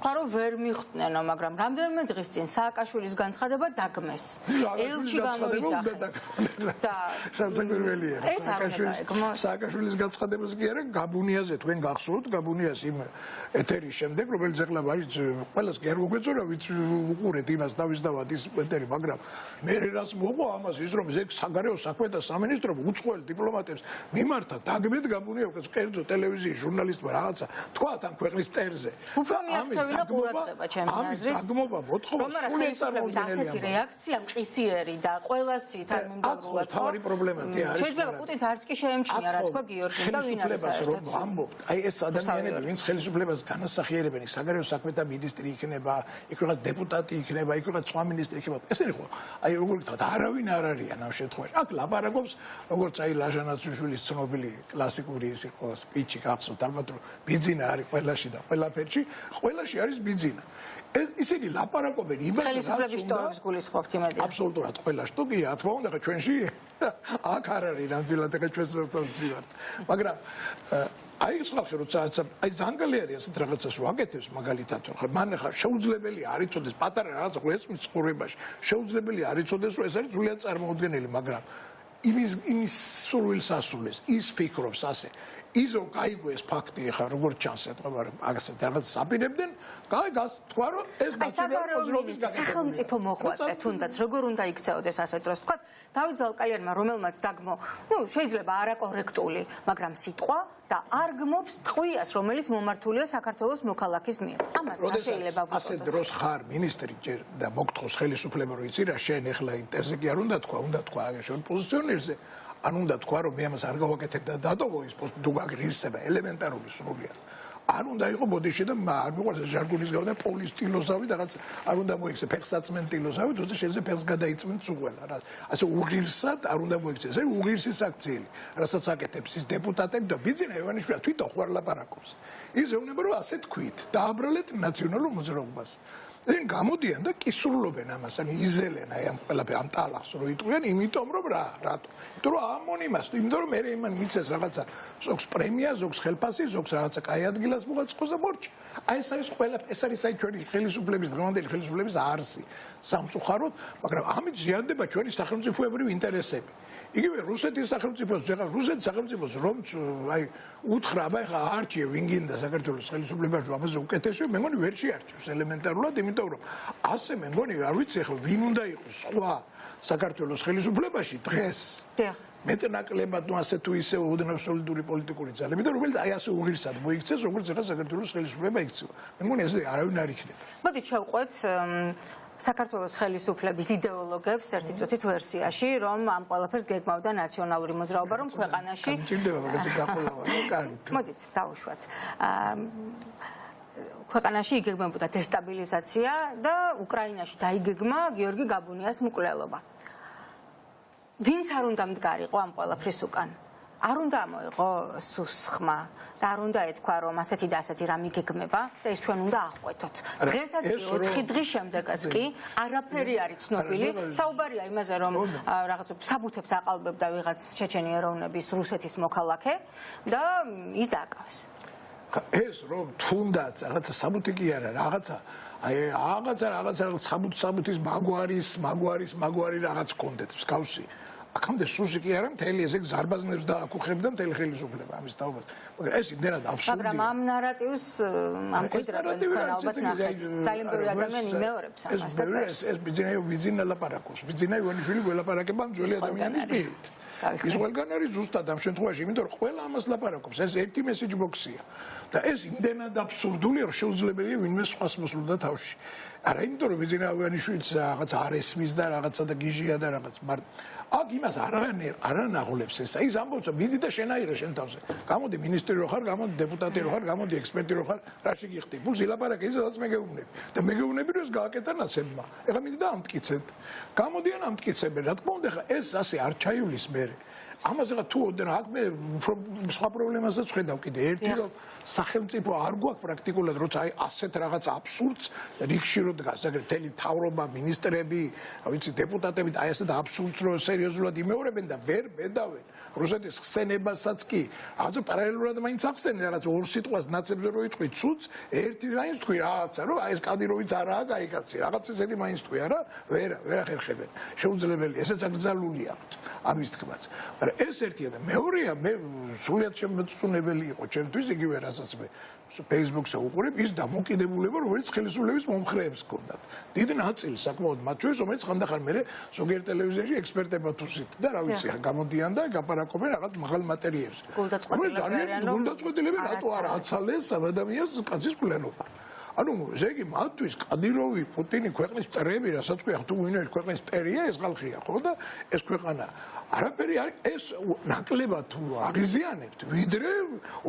თქვა რომ ვერ მიხვდნენო მაგრამ რამდენიმე დღის წინ სააკაშვილის განცხადება დაგმეს ელჩი გამოიძახეს და შესაძლებელია სააკაშვილის განცხადებას კი არა გაბუნიაზე თქვენ გახსოვთ გაბუნიას იმ ეთერის შემდეგ რომელიც ახლა არის ყველას კი არ მოგეწონა ვიც უყურეთ იმას დავისდავად ის ეთერი მაგრამ მე რას მოყვა ამას ის რომ ეგ საგარეო საქმეთა სამინისტრო უწყოელ დიპლომატებს მიმართა დაგმეთ გაბუნია უკვე კერძო ტელევიზიის ჟურნალისტმა რაღაცა თქვათ ამ ქვეყნის მტერზე უფრო მიაღწევინა ყურადღება ჩემი აზრით დაგმობა მოთხოვა სულიერ წარმოუდგენელია ასეთი რეაქცია მყისიერი და ყველასი თანმიმდევრულად თავი პრობლემათი არის შეიძლება პუტინს არც კი შეემჩნია რა თქვა გიორგი და ვინ არის საერთოდ ამბობთ აი ეს ადამიანები, ვინც ხელისუფლებას განასახიერებენ, საგარეო საქმეთა მინისტრი იქნება, იქ რაღაც დეპუტატი იქნება, იქ რაღაც სხვა მინისტრი იქნება. ესენი ხო, აი როგორ ვთქვათ, არავინ არ არიან ამ შემთხვევაში. აქ ლაპარაკობს, როგორც აი ლაჟანაციშვილის ცნობილი კლასიკური ის იყო სპიჩი გახსოვთ, ალბათ რომ ბიძინა არის ყველაში და ყველაფერში, ყველაში არის ბიძინა. ისინი ლაპარაკობენ იმას, რაც ხელისუფლების შტოებს გულისხმობთ იმედი. აბსოლუტურად ყველა შტოკია, თქმა უნდა, ხა ჩვენში აქ არ არის ნამდვილად ხა ჩვენს ერთად ვართ. მაგრამ აი ეს ხალხი როცა აი ზანგალი არის ასეთ რაღაცას ვაკეთებს მაგალითად ხა მან ხა შეუძლებელი არ იცოდეს პატარა რაღაც ეს ცხოვრებაში შეუძლებელი არ იცოდეს რომ ეს არის სრულიად წარმოუდგენელი მაგრამ იმის სურვილს ასრულებს ის ფიქრობს ასე იზო გაიგო ეს ფაქტი ხა როგორ ჩანს ეთქვა რომ აგასეთ რაღაც აპირებდნენ გაიგას თქვა რომ ეს მასწავლებლობის სახელმწიფო მოღვაწე თუნდაც როგორ უნდა იქცეოდეს ასეთ დროს თქვა დავით ზალკალიანმა რომელმაც დაგმო ნუ შეიძლება არაკორექტული მაგრამ სიტყვა და არ გმობს ტყვიას რომელიც მომართულია საქართველოს მოქალაქის მიერ ამას რა შეიძლება ვუწოდოთ ასე დროს ხარ მინისტრი ჯერ და მოგთხოვს ხელისუფლება რომ იცი რა შენ ეხლა ინტერზე კი არ უნდა თქვა შენ პოზიციონერზე არ უნდა თქვა რომ მე ამას არ გავაკეთებ და დატოვო ის თუ გაგრისება ელემენტარული სრულიად არ უნდა იყო ბოდიში და არ მიყვარს ჟარგონის გავდა პოლის სტილოსავი და რაღაც არ უნდა მოიქცე ფეხსაცმენტილოსავი თორე შეიძლება ფეხს გადაიწმენ წუღველა რა ასე უღირსად არ უნდა მოიქცეს ეს უღირსის აქციელი რასაც აკეთებს ის დეპუტატები და ბიძინა ივანიშვილი თვითონ ხوار ლაპარაკობს ის ეუბნება რომ ასე თქვით დააბრალეთ ნაციონალურ მოძრაობას ეს გამოდიან და კისრულობენ ამას ან იზელენ აი ამ ყველაფერ ამ ტალახს რო იტყვიან იმიტომ რომ რა რატო იმიტომ რომ ამონიმას იმიტომ რომ მე იმან მიცეს რაღაცა ზოგს პრემია ზოგს ხელფასი ზოგს რაღაცა კაი ადგილას მოაწყოს და მორჩი აი ეს არის ყველა ეს არის აი ჩვენი ხელისუფლების დღევანდელი ხელისუფლების არსი სამწუხაროდ მაგრამ ამით ზიანდება ჩვენი სახელმწიფოებრივი ინტერესები იგივე რუსეთის სახელმწიფოს ზეღა რუსეთის სახელმწიფოს რომ აი უთხრა ხა არჩიე ვინ გინდა საქართველოს ხელისუფლებაში ამაზე უკეთესია მე მგონი ვერ შეარჩევს ელემენტარულად იმიტომ რომ ასე მე მგონი არ ვიცი ხა ვინ უნდა იყოს სხვა საქართველოს ხელისუფლებაში დღეს მეტნაკლებად ნუ ასე თუ ისე ოდნავ სოლიდური პოლიტიკური ძალები და რომელიც აი ასე უღირსად მოიქცეს როგორც ახლა საქართველოს ხელისუფლება იქცევა მე მგონი ეს არავინ არ იქნება მოდით შევყვეთ საქართველოს ხელისუფლების იდეოლოგებს ერთი წუთით ვერსიაში, რომ ამ ყველაფერს გეგმავდა ნაციონალური მოძრაობა, რომ ქვეყანაში ჭირდება მაგაზე გახოლავა, კარგი. მოდით დავუშვათ. ქვეყანაში იგეგმებოდა დესტაბილიზაცია და უკრაინაში დაიგეგმა გიორგი გაბუნიას მკვლელობა. ვინც არ უნდა მდგარიყო ამ ყველაფრის უკან? არ უნდა მოიღო სუსხმა და არ უნდა ეთქვა რომ ასეთი და ასეთი რამ იგეგმება და ეს ჩვენ უნდა აღყვეთოთ. დღესაც კი 4 დღის შემდეგაც კი არაფერი არ იცნობილი. საუბარია იმაზე რომ რაღაც საბუთებს აყალბებდა ვიღაც ჩეჩენი ეროვნების რუსეთის მოქალაქე და ის დააკავეს. ეს რომ თუნდაც რაღაცა საბუთი კი არა რაღაცა აი რაღაცა საბუთის მაგვარი რაღაც კონდეთ მსგავსი აქამდე სუსი კი არა მთელი ესე ზარბაზნებს დააკუხებდა მთელი ხელისუფლება ამის თაობას მაგრამ ეს იმდენად აბსურდია მაგრამ ამ ნარატივს ამ კვირაებს თქვენ ალბათ ნახეთ ძალიან ბევრი ადამიანი იმეორებს ამას და წერს ეს ბიძინა ლაპარაკობს ბიძინა ივანიშვილი გველაპარაკება ძველი ადამიანის პირით ის ყველგან არის ზუსტად ამ შემთხვევაში იმიტომ რომ ყველა ამას ლაპარაკობს ეს ერთი მესეჯ ბოქსია და ეს იმდენად აბსურდულია რომ შეუძლებელია ვინმე სხვას მოსვლოდა თავში არა იმიტომ რომ ბიძინა ივანიშვილიც რაღაც არ ესმის და რაღაცა და გიჟია და რაღაც აქ იმას არ ანაღლებს ესა ის ამბობს მიდი და შენ აიღე შენ თავზე გამოდი მინისტრი რო ხარ გამოდი დეპუტატი რო ხარ გამოდი ექსპერტი რო ხარ რაში გიხდი ფულს ილაპარაკე ისაც მე გეუბნები და მე გეუბნები რომ ეს გააკეთა ნაცებმა ეხლა მიდი და ამტკიცეთ გამოდიან ამტკიცებენ რა თქმა უნდა ეს ასე არ ჩაივლის მე ამაზე რა თუ ოდნა აქ მე სხვა პრობლემასაც ხედავ კიდე ერთი რომ სახელმწიფო არ გვაქვს პრაქტიკულად როცა აი ასეთ რაღაც აბსურდს რიგში რო დგას აგერ მთელი მთავრობა მინისტრები ვიცი დეპუტატები აი ასეთ აბსურდს რო სერიოზულად იმეორებენ და ვერ ბედავენ რუსეთის ხსენებასაც კი რაღაცა პარალელურად მაინც ახსენენ რაღაც ორ სიტყვას ნაცებზე რო იტყვი ცუც ერთი მაინც თქვი რაღაცა რომ აი ეს კადიროვიც არაა გაიგაცი რაღაც ესეთი მაინც თქვი არა ვერ ახერხებენ შეუძლებელია ესეც აკრძალული აქვთ ამის თქმაც მაგრამ ეს ერთია და მეორეა მე სრულიად შემოწუნებელი იყო ჩემთვის იგივე რასაც მე Facebook-ზე უყურებ ის დამოკიდებულება რომელიც ხელისუფლების მომხრეებს ჰქონდათ დიდი ნაწილი საკმაოდ მათ შორის რომელიც ხანდახან მე ზოგიერთ ტელევიზიაში ექსპერტებად უსით და რა ვიცი გამოდიან და გაპარაკობენ რაღაც მაღალ მატერიებზე გულდაწყვეტილები რატო არ აცალეს ამ ადამიანს კაცის მკვლელობა ანუ ესე იგი მათთვის კადიროვი, პუტინი ქვეყნის მტერები, რასაც ქვია, თუ ვინმე ქვეყნის მტერია ეს ხალხია, ხო და ეს ქვეყანა არაფერი ეს ნაკლებად აღიზიანებთ, ვიდრე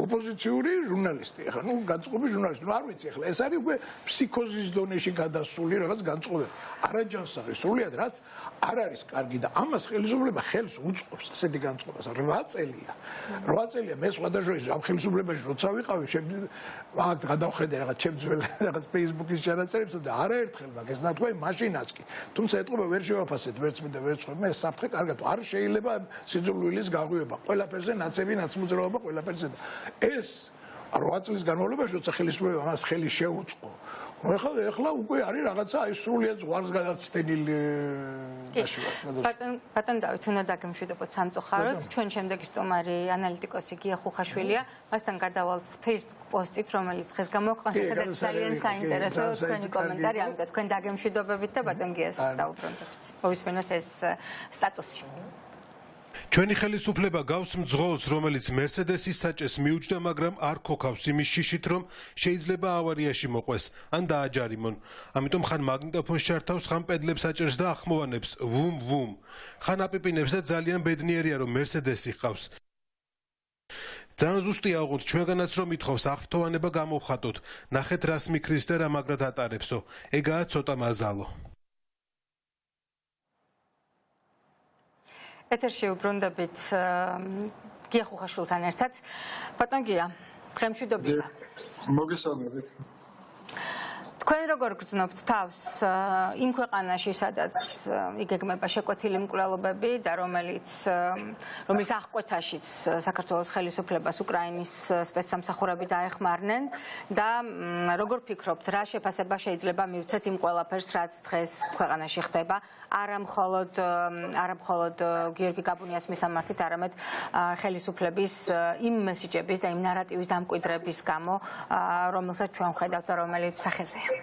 ოპოზიციური ჟურნალისტი. ახლა ნუ განწყობი ჟურნალისტი, არ ვიცი ახლა ეს არის უკვე ფსიქოზის დონეში გადასული რაღაც განწყობები. არაჯანსაღი სრულიად რაც არ არის კარგი და ამას ხელისუფლება ხელს უწყობს ასეთი განწყობას. 8 წელია. 8 წელია მე სხვადასხვა ამ ხელისუფლებაში როცა ვიყავი, აქ გადავხედე რაღაც ჩემს რაღაც Facebook-ის ჩანაწერებსა და არაერთხელ მაგას ნათქვამი მაშინაც კი. თუმცა ეთყობა ვერ შევაფასეთ ვერც მე და ვერც ხოლმე ეს საფრთხე კარგად არ შეიძლება სიძულვილის გაღვივა. ყველაფერზე ნაცები ნაცმოძრაობა ყველაფერზე. ეს 8 წლის განმავლობაში როცა ხელისუფლება მას ხელი შეუწყო. ეხლა უკვე არის რაღაცა აი სრულიად ზღვარს გადაცდენილი ბატონ დავით, უნდა დაგემშვიდობოთ სამწუხაროდ. ჩვენ შემდეგი სტუმარი ანალიტიკოსი გია ხუხაშვილია. მასთან გადავალთ Facebook პოსტით, რომელიც დღეს გამოქვეყნეს, სადაც ძალიან საინტერესოა თქვენი კომენტარი, ამიტომ თქვენ დაგემშვიდობებით და ბატონ გიას დაუბრუნდებით. მოვისმენთ ეს სტატუსი. ჩვენი ხელისუფლება გავს მძღოლს, რომელიც მერსედესის საჭეს მიუჯდა, მაგრამ არ ქოქავს იმის შიშით, რომ შეიძლება ავარიაში მოყვეს ან დააჯარიმონ. ამიტომ ხან მაგნიტოფონს ჩართავს, ხან პედლებს აჭერს და ახმოვანებს ვუმ ვუმ. ხან აპიპინებს და ძალიან ბედნიერია, რომ მერსედესი ჰყავს. ძალიან ზუსტია ოღონდ ჩვენგანაც რომ ითხოვს აღფრთოვანება გამოვხატოთ. ნახეთ რას მიქრის და რა მაგრად ატარებსო. ეგაა ცოტა მაზალო. ეთერში უბრუნდებით გია ხუხაშვილთან ერთად. ბატონ გია, დღემშვიდობისა. მოგესალმებით. თქვენ როგორ გრძნობთ თავს იმ ქვეყანაში, სადაც იგეგმება შეკვეთილი მკვლელობები და რომლის აღკვეთაშიც საქართველოს ხელისუფლებას უკრაინის სპეცსამსახურები დაეხმარნენ და როგორ ფიქრობთ, რა შეფასება შეიძლება მივცეთ იმ ყველაფერს, რაც დღეს ქვეყანაში ხდება, არა მხოლოდ გიორგი გაბუნიას მისამართით, არამედ ხელისუფლების იმ მესიჯების და იმ ნარატივის დამკვიდრების გამო, რომელსაც ჩვენ ვხედავთ და რომელიც სახეზეა.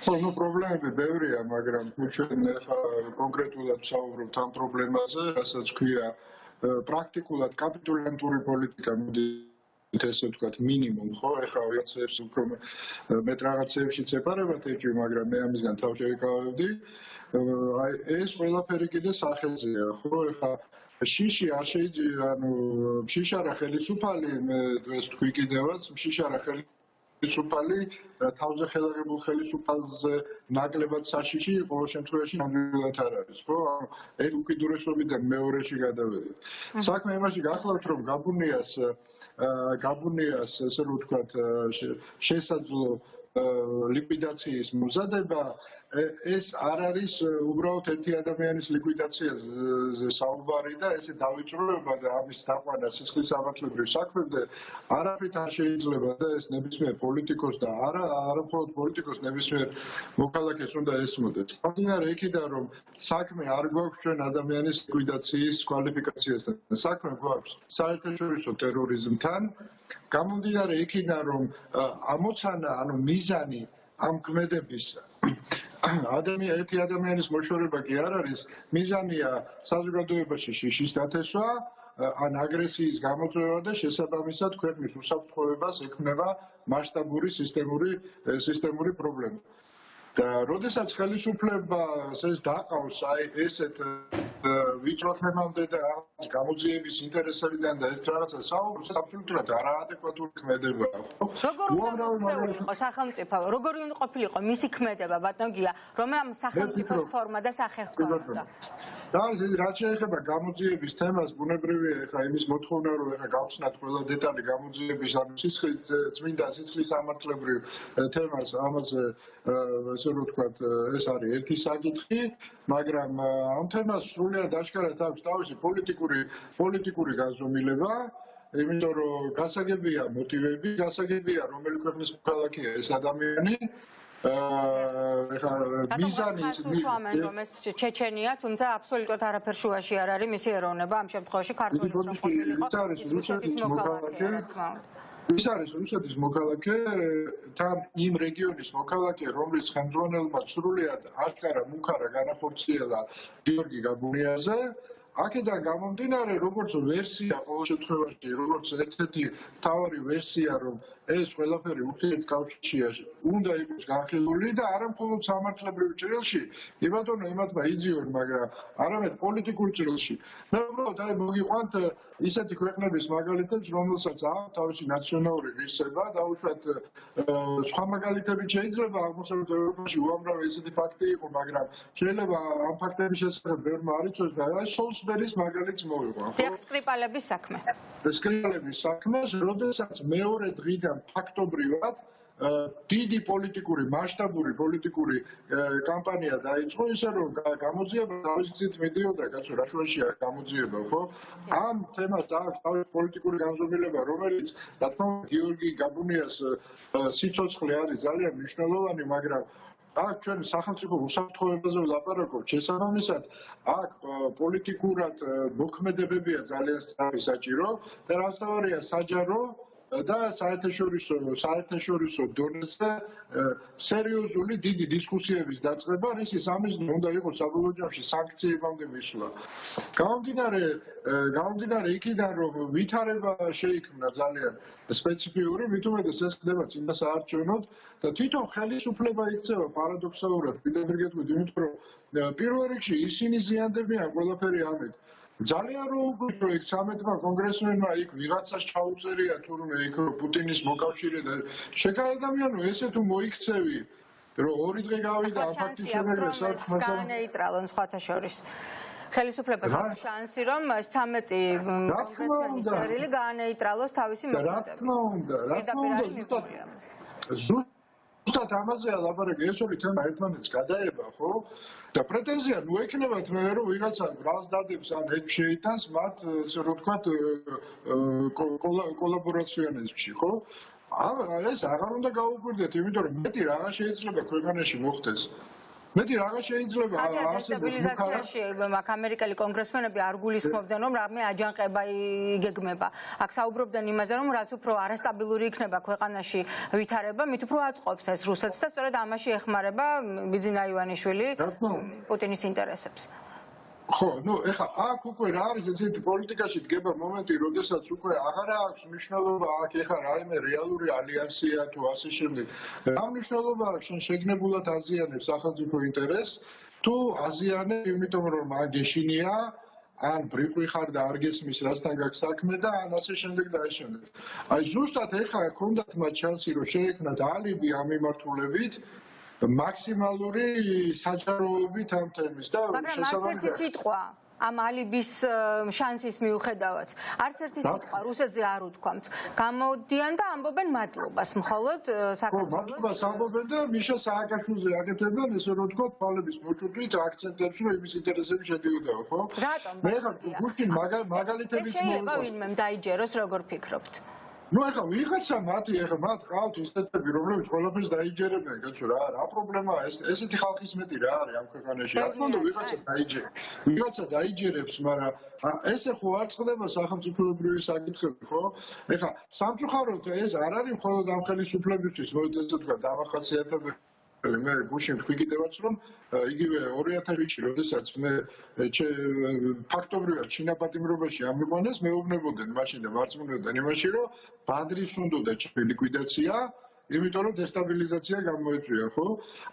Ну, პრობლემები ბევრია, მაგრამ თუ ჩვენ კონკრეტულად ვსაუბრობთ ამ პრობლემაზე, რასაც ქვია პრაქტიკულად კაპიტულანტური პოლიტიკა, ესე ვთქვათ, მინიმუმ, ხო? ეხლა რაღაცებს უფრო მეტ რაღაცებშიც ეპარებათ ეჭვი, მაგრამ მე ამისგან თავ შევიკავებდი. აი ეს ყველაფერი კიდე სახეზეა, ხო? ეხლა შიში არ შეიძლება, ანუ შიშარა ხელისუფალი, მე დღეს თქვი კიდევაც, შიშარა ხელისუფალი თავზე ხელარებულ ხელისუფალზე ნაკლებად საშიში ყოველ შემთხვევაში ნამდვილად არ არის, ხო? ეს უკიდურესობიდან მეორეში გადავედით. საქმე იმაში გახლავთ, რომ გაბუნიას ესე რომ ვთქვათ, შესაძლო ლიკვიდაციის მოზადება ეს არ არის უბრალოდ ერთი ადამიანის ლიკვიდაციაზე საუბარი და ესე დავიჭროება და ამის დაყვანა სისხლის სამართლებრივ საქმემდე არაფრით არ შეიძლება და ეს ნებისმიერ პოლიტიკოს და არა მხოლოდ პოლიტიკოს ნებისმიერ მოქალაქეს უნდა ესმოდეთ. გამომდინარე იქიდან რომ საქმე არ გვაქვს ჩვენ ადამიანის ლიკვიდაციის კვალიფიკაციასთან, საქმე გვაქვს საერთაშორისო ტერორიზმთან, გამომდინარე იქიდან რომ ამოცანა, ანუ მიზანი ამ ქმედების ერთი ადამიანის მოშორება კი არ არის, მიზანია საზოგადოებაში შიშის დათესვა, ან აგრესიის გამოწვევა და შესაბამისად ქვეყნის უსაფრთხოებას ექმნება მასშტაბური სისტემური პრობლემა. და როდესაც ხელისუფლებას ეს დაყავს აი ესეთ ვიწროთმემამდე და გამოძიების ინტერესებიდან და ეს რაღაცა საუბრობს, ეს აბსოლუტურად არაადეკვატური ქმედებაა. როგორ უნდა მოქცეულიყო სახელმწიფო, როგორ უნდა ყოფილიყო მისი ქმედება, ბატონ გია, რომ ამ სახელმწიფოს ფორმა და სახე ჰქონდა? და რაც შეეხება გამოძიების თემას, ბუნებრივია ეხლა იმის მოთხოვნა, რომ ეხლა გავხსნათ ყველა დეტალი გამოძიების, ანუ წმინდა სისხლის სამართლებრივ თემას, ამაზე ესე რომ ვთქვათ, ეს არის ერთი საკითხი, მაგრამ ამ თემას სრულიად აშკარად აქვს თავისი პოლიტიკური განზომილება, იმიტომ რომ გასაგებია მოტივები, გასაგებია რომელი ქვეყნის მოქალაქეა ეს ადამიანი. მიზანის რომ ეს ჩეჩენია, თუმცა აბსოლუტურად არაფერ შუაში არ არის მისი ეროვნება, ამ შემთხვევაში ქართული რუსეთის მოქალაქე. ის არის რუსეთის მოქალაქე, თან იმ რეგიონის მოქალაქე, რომლის ხელმძღვანელობა სრულიად აშკარა მუქარა განახორციელა გიორგი გაბუნიაზე, აქედან გამომდინარე, როგორც ვერსია ყოველ შემთხვევაში, როგორც ერთ-ერთი მთავარი ვერსია, რომ ეს ყველაფერი ურთიერთკავშირშია, უნდა იყოს განხილული და არა მხოლოდ სამართლებრივ ჭრილში, იბატონო იმათმა იძიონ, მაგრამ არამედ პოლიტიკურ ჭრილში. მე უბრალოდ მოგიყვანთ ისეთი ქვეყნების მაგალითებს, რომელსაც აქვს თავისი ნაციონალური ღირსება, დაუშვათ სხვა მაგალითები შეიძლება აღმოსავლეთ ევროპაში უამრავი ესეთი ფაქტი იყო, მაგრამ შეიძლება ამ ფაქტების შესახებ ბევრმა არ იცოდეს, მაგრამ სოლსბერის მაგალითს მოვიყვან. დიახ, სკრიპალების საქმე. სკრიპალების საქმეს, როდესაც მეორე დღიდან ფაქტობრივად დიდი პოლიტიკური, მასშტაბური პოლიტიკური კამპანია დაიწყო, ისე რომ გამოძიება თავის გზით მიდიოდა, კაცო, რა შუაშია გამოძიება, ხო? ამ თემას აქვს თავის პოლიტიკური განზომილება, რომელიც, რა თქმა უნდა, გიორგი გაბუნიას სიცოცხლე არის ძალიან მნიშვნელოვანი, მაგრამ აქ ჩვენ სახელმწიფო უსაფრთხოებაზე ვლაპარაკობთ, შესაბამისად, აქ პოლიტიკურად მოქმედებებია ძალიან სწრაფი საჭირო და რაც თავარია საჯარო და საერთაშორისო დონეზე სერიოზული დიდი დისკუსიების დაწყება, რისის ამიზნე უნდა იყოს საბოლოო ჯამში სანქციებამდე მისვლა. გამომდინარე იქიდან, რომ ვითარება შეიქმნა ძალიან სპეციფიური, მით უმეტეს ეს ხდება წინა საარჩევნოდ და თვითონ ხელისუფლება იქცევა პარადოქსალურად, პირდაპირ გეტყვით, იმიტომ რომ პირველ რიგში ისინი ზიანდებიან ყველაფერი ამით. ძალიან რო უყურთ, რომ იქ 13-მა კონგრესმენმა იქ ვიღაცას ჩაუწერია თურმე იქ პუტინის მოკავშირე და შეგაადამიანო ესე თუ მოიქცევი, რომ ორი დღე გავიდა ამ ფაქტის შემდგომ განეიტრალონ სხვათა შორის. ხელისუფლებას აქვს შანსი, რომ 13 კონგრესმენის წერილი განეიტრალოს თავისი მოქმედება. ზუსტად ამაზეა ლაპარაკი, ეს ორი თემა ერთმანეთს გადაება, ხო? და პრეტენზია ნუ ექნებათ მე რომ ვიღაცა რას დადებს ან ეჭვ შეიტანს მათ, ესე რომ ვთქვათ, კოლაბორაციონიზმში, ხო? ეს აღარ უნდა გაუკვირდეთ, იმიტომ რომ მეტი რაღაც შეიძლება ქვეყანაში მოხდეს. მეტი რაღაც შეიძლება დესტაბილიზაციაში აქ ამერიკელი კონგრესმენები არ გულისხმობდნენ, რომ რამე აჯანყება იგეგმება. აქ საუბრობდნენ იმაზე, რომ რაც უფრო არასტაბილური იქნება ქვეყანაში ვითარება, მით უფრო აწყობს ეს რუსეთს და სწორედ ამაში ეხმარება ბიძინა ივანიშვილი პუტინის ინტერესებს. ხო, ნუ ეხლა აქ უკვე რა არის ესეთი პოლიტიკაში დგება მომენტი, როდესაც უკვე აღარ აქვს მნიშვნელობა აქ ეხლა რაიმე რეალური ალიანსია თუ ასე შემდეგ. რა მნიშვნელობა აქვს შენ შეგნებულად აზიანებს სახელმწიფო ინტერესს, თუ აზიანებ იმიტომ რომ მაგ გეშინია, ან ბრიყვი ხარ და არ გესმის რასთან გაქვს საქმე და ან ასე შემდეგ და ასე შემდეგ. აი ზუსტად ეხლა ქონდათ მათ შანსი რომ შეექმნათ ალიბი ამ მიმართულებით მაქსიმალური საჯაროობით ამ თემის და შესაბამისად სიტყვა ამ ალიბის შანსის მიუხედავად არც ერთი სიტყვა რუსეთზე არ უთქვამთ. გამოდიან და ამბობენ მადლობას მხოლოდ საქართველოს. მადლობას ამბობენ და მიშა სააკაშვილზე აკეთებენ, ესე რომ ვთქვათ, თვალების მოჭუდვით აქცენტებს, რომ იმის ინტერესები შედიოდა, ხო? რატომ? მე ხა გუშინ მაგალითებიც შეიძლება ვინმე დაიჯეროს, როგორ ფიქრობთ? ნუ ეხლა ვიღაცა მათი ეხლა მათ ყავთ ისეთები, რომლებიც ყველაფერს დაიჯერებენ, კაცო რა პრობლემაა ესეთი ხალხის მეტი რა არის ამ ქვეყანაში. რა თქმა უნდა ვიღაცა დაიჯერებს, მაგრამ ესე ხო არ წყდება სახელმწიფოებრივი საკითხები, ხო? ეხლა სამწუხაროდ ეს არ არის მხოლოდ ამ ხელისუფლებისთვის, მოიწერეთ თქვა დამახასიათებელი. მე გუშინ თქვი კიდევაც რომ იგივე 2000-ში, როდესაც მე ფაქტობრივად ჩინაპატიმრობაში ამიყვანეს, მეუბნებოდნენ მაშინ და მარწმუნებდნენ იმაში, რომ ბადრის უნდოდა ლიკვიდაცია, იმიტომ რომ დესტაბილიზაცია გამოიწვია, ხო?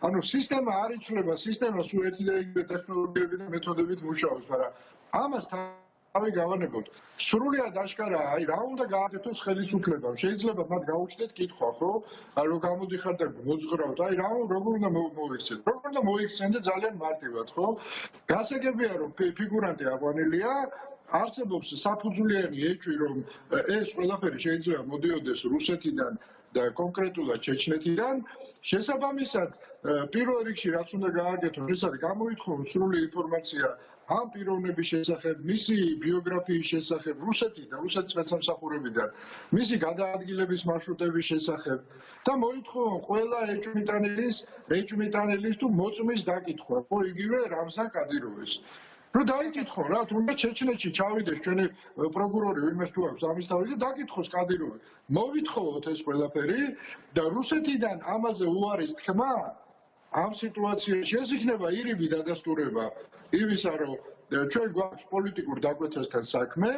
ანუ სისტემა არ იცვლება, სისტემა სულ ერთი და იგივე ტექნოლოგიები და მეთოდებით მუშაობს, მაგრამ ამას თავი გავანებოთ. სრულად აშკარაა, აი რა უნდა გააკეთოს ხელისუფლებამ. შეიძლება მათ გაუჩნდეთ კითხვა, ხო? რომ გამოდიხარ და მოძღრავთ. აი როგორ უნდა მოიქცეთ? როგორ უნდა მოიქცენ და ძალიან მარტივად, ხო? გასაგებია რომ ფიგურანტი აყვანილია, არსებობს საფუძვლიანი ეჭვი, რომ ეს ყველაფერი შეიძლება მოდიოდეს რუსეთიდან და კონკრეტულად ჩეჩნეთიდან. შესაბამისად, პირველ რიგში რაც უნდა გააკეთოს, ეს არის გამოითხოვოს სრული ინფორმაცია ამ პიროვნების შესახებ, მისი ბიოგრაფიის შესახებ, რუსეთის სპეცსამსახურებიდან, მისი გადაადგილების მარშრუტების შესახებ და მოითხოვონ ყველა ეჭვმიტანილის თუ მოწმის დაკითხვა, ხო იგივე რამზან კადიროვის. რომ დაიკითხო რა, თუნდაც ჩეჩნეთში ჩავიდეს ჩვენი პროკურორი, ვინმეს თუ აქვს ამის თავი და დაკითხოს კადიროვი. მოვითხოვოთ ეს ყველაფერი და რუსეთიდან ამაზე უარის თქმა ამ სიტუაციაში ეს იქნება ირიბი დადასტურება იმისა, რომ ჩვენ გვაქვს პოლიტიკურ დაკვეთასთან საქმე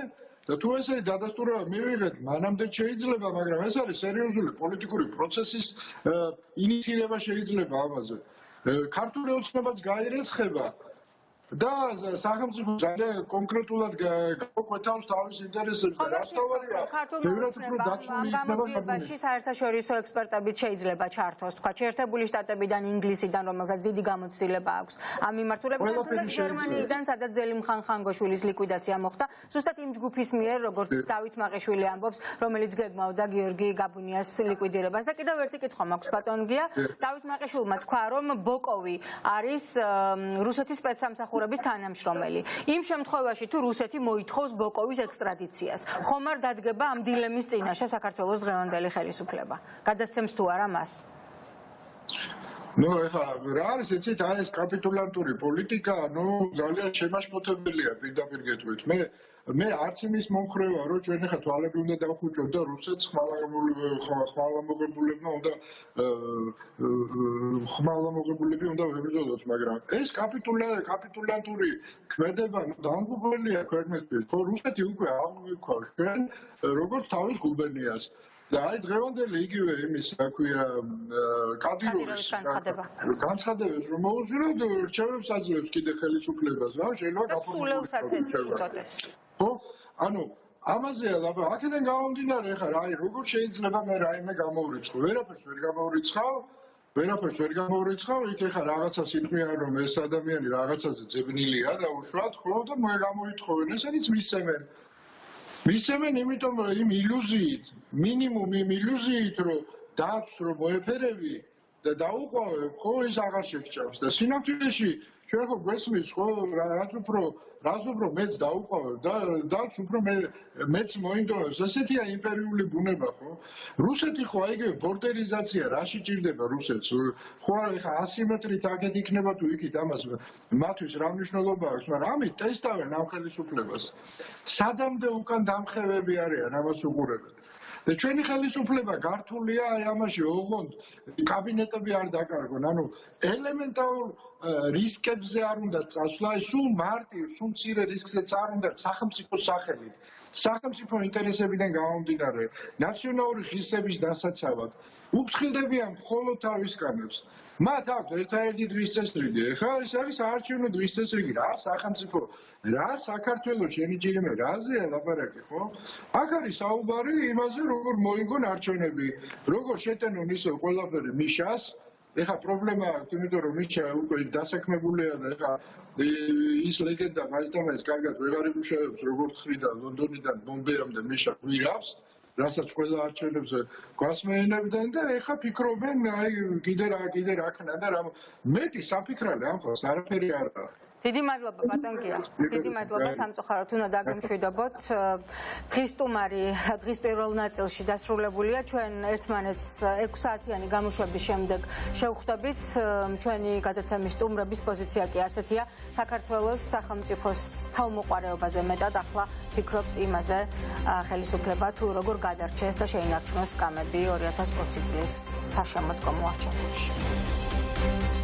და თუ ესე დადასტურება მივიღეთ, მანამდე შეიძლება, მაგრამ ეს არის სერიოზული პოლიტიკური პროცესის ინიციირება შეიძლება ამაზე. ქართული ოცნებაც გაირეცხება და სახელმწიფო ძალიან კონკრეტულად გაკვეთავს თავის ინტერესებს და რაც თავარია ბევრად უფრო დაცული გამოძიებაში საერთაშორისო ექსპერტებით შეიძლება ჩართოს, თქვა შეერთებული შტატებიდან, ინგლისიდან, რომელსაც დიდი გამოცდილება აქვს ამ მიმართულებით, თუნდაც გერმანიიდან, სადაც ძელი ხანგაშვილის ლიკვიდაცია მოხდა, ზუსტად იმ ჯგუფის მიერ, როგორც დავით მაყიშვილი ამბობს, რომელიც გეგმავდა გიორგი გაბუნიას ლიკვიდირებას და კიდევ ერთი კითხვა მაქვს ბატონ გია, დავით მაყიშვილმა თქვა, რომ ბოკოვი არის რუსეთის სპეცსამსახურების თანამშრომელი. იმ შემთხვევაში თუ რუსეთი მოითხოვს ბოკოვის ექსტრადიციას, ხომ არ დადგება ამ დილემის წინაშე საქართველოს დღევანდელი ხელისუფლება? გადასცემს თუ არა მას? ეხლა რა არის ეცით აი ეს კაპიტულანტური პოლიტიკა, ძალიან შემაშფოთებელია პირდაპირ გეტყვით. მე არც იმის მომხრევა, რომ ჩვენ ეხლა თვალები უნდა დავხუჭოთ და რუსეთს ხმალამოღებულები უნდა ვებრძოლოთ, მაგრამ ეს კაპიტულანტური ქმედება დამღუპველია ქვეყნისთვის, ხო რუსეთი უკვე აღვიქვავს ჩვენ როგორც თავის გუბერნიას. და აი დღევანდელი იგივე იმის, რა ქვია, კადიროვის განცხადებას რომ მოუზრდოთ, რჩევებს აძლევს კიდე ხელისუფლებას, რა შეიძლება გაფორმებულსაც ეწოდებს. ხო? ანუ ამაზეა ლაბა, აქედან გამომდინარე ხა რა, როგორ შეიძლება მე რაიმე გამოვრიცხო? ვერაფერს ვერ გამოვრიცხავ, იქ ეხა რაღაცას იტყვიან რომ ეს ადამიანი რაღაცაზე ძებნილია და უშუალოდ ხო და მე გამოითხოვენ, ესენიც მისცემენ იმიტომ რომ იმ ილუზიით, მინიმუმ იმ ილუზიით რომ დაც რომ მოეფერები და დაუყვავებ, ხო ის აღარ შეჭამს და სინამდვილეში ჩვენ ხო გვესმის ხო რაც უფრო მეც დაუყვავებ და დაც უფრო მეც მოინდომებს, ესეთია იმპერიული ბუნება ხო? რუსეთი ხო აიგე ბორდერიზაცია რაში ჭირდება რუსეთს? ხო ახლა ასიმეტრით აქეთ იქნება თუ იქით ამას მათთვის რა მნიშვნელობა აქვს, მაგრამ ამით ტესტავენ ამ ხელისუფლებას. სადამდე უკან დამხევები არიან ამას უყურებენ. და ჩვენი ხელისუფლება გართულია აი ამაში ოღონდ კაბინეტები არ დაკარგონ, ანუ ელემენტარულ რისკებზე არ უნდა წასვლა, სულ მარტივ, სულ მცირე რისკზეც არ უნდა სახელმწიფო სახელით, სახელმწიფო ინტერესებიდან გამომდინარე, ნაციონალური ღირსების დასაცავად. უფრთხილდებიან მხოლოდ თავისკანებს. მათ აქვს ერთადერთი დღის წესრიგი. ეხლა ეს არის საარჩევნო დღის წესრიგი. რა სახელმწიფო, რა საქართველოს შენიჭირება, რაზეა ლაპარაკი, ხო? აქ არის საუბარი იმაზე, როგორ მოიგონ არჩევნები, როგორ შეტენონ ისე ყველაფერი მიშას. ეხლა პრობლემა აქვს, იმიტომ რომ მიშა უკვე დასაქმებულია და ეხლა ის ლეგენდა მაინც კარგად ვეღარ იგუშავებს, როგორ ხრიდან ლონდონიდან ბომბეამდე მიშა გვირავს. რასაც ყველა არჩევნებზე გვასმეენებდნენ და ეხლა ფიქრობენ აი კიდე რა ქნა და რა მეტი საფიქრალე ამ ხოლმე არაფერი არ არის. დიდი მადლობა ბატონ გია. დიდი მადლობა სამწუხაროდ უნდა დაგემშვიდობოთ. დღის სტუმარი დღის პირველ ნაწილში დასრულებულია. ჩვენ ერთმანეთს 6 საათიანი გამოშვების შემდეგ შევხვდებით. ჩვენი გადაცემის სტუმრების პოზიცია კი ასეთია. საქართველოს სახელმწიფოს თავმოყარეობაზე მეტად ახლა ფიქრობს იმაზე ხელისუფლება თუ როგორ გადარჩეს და შეინარჩუნოს სკამები 2020 წლის საშემოდგომო არჩევნებში.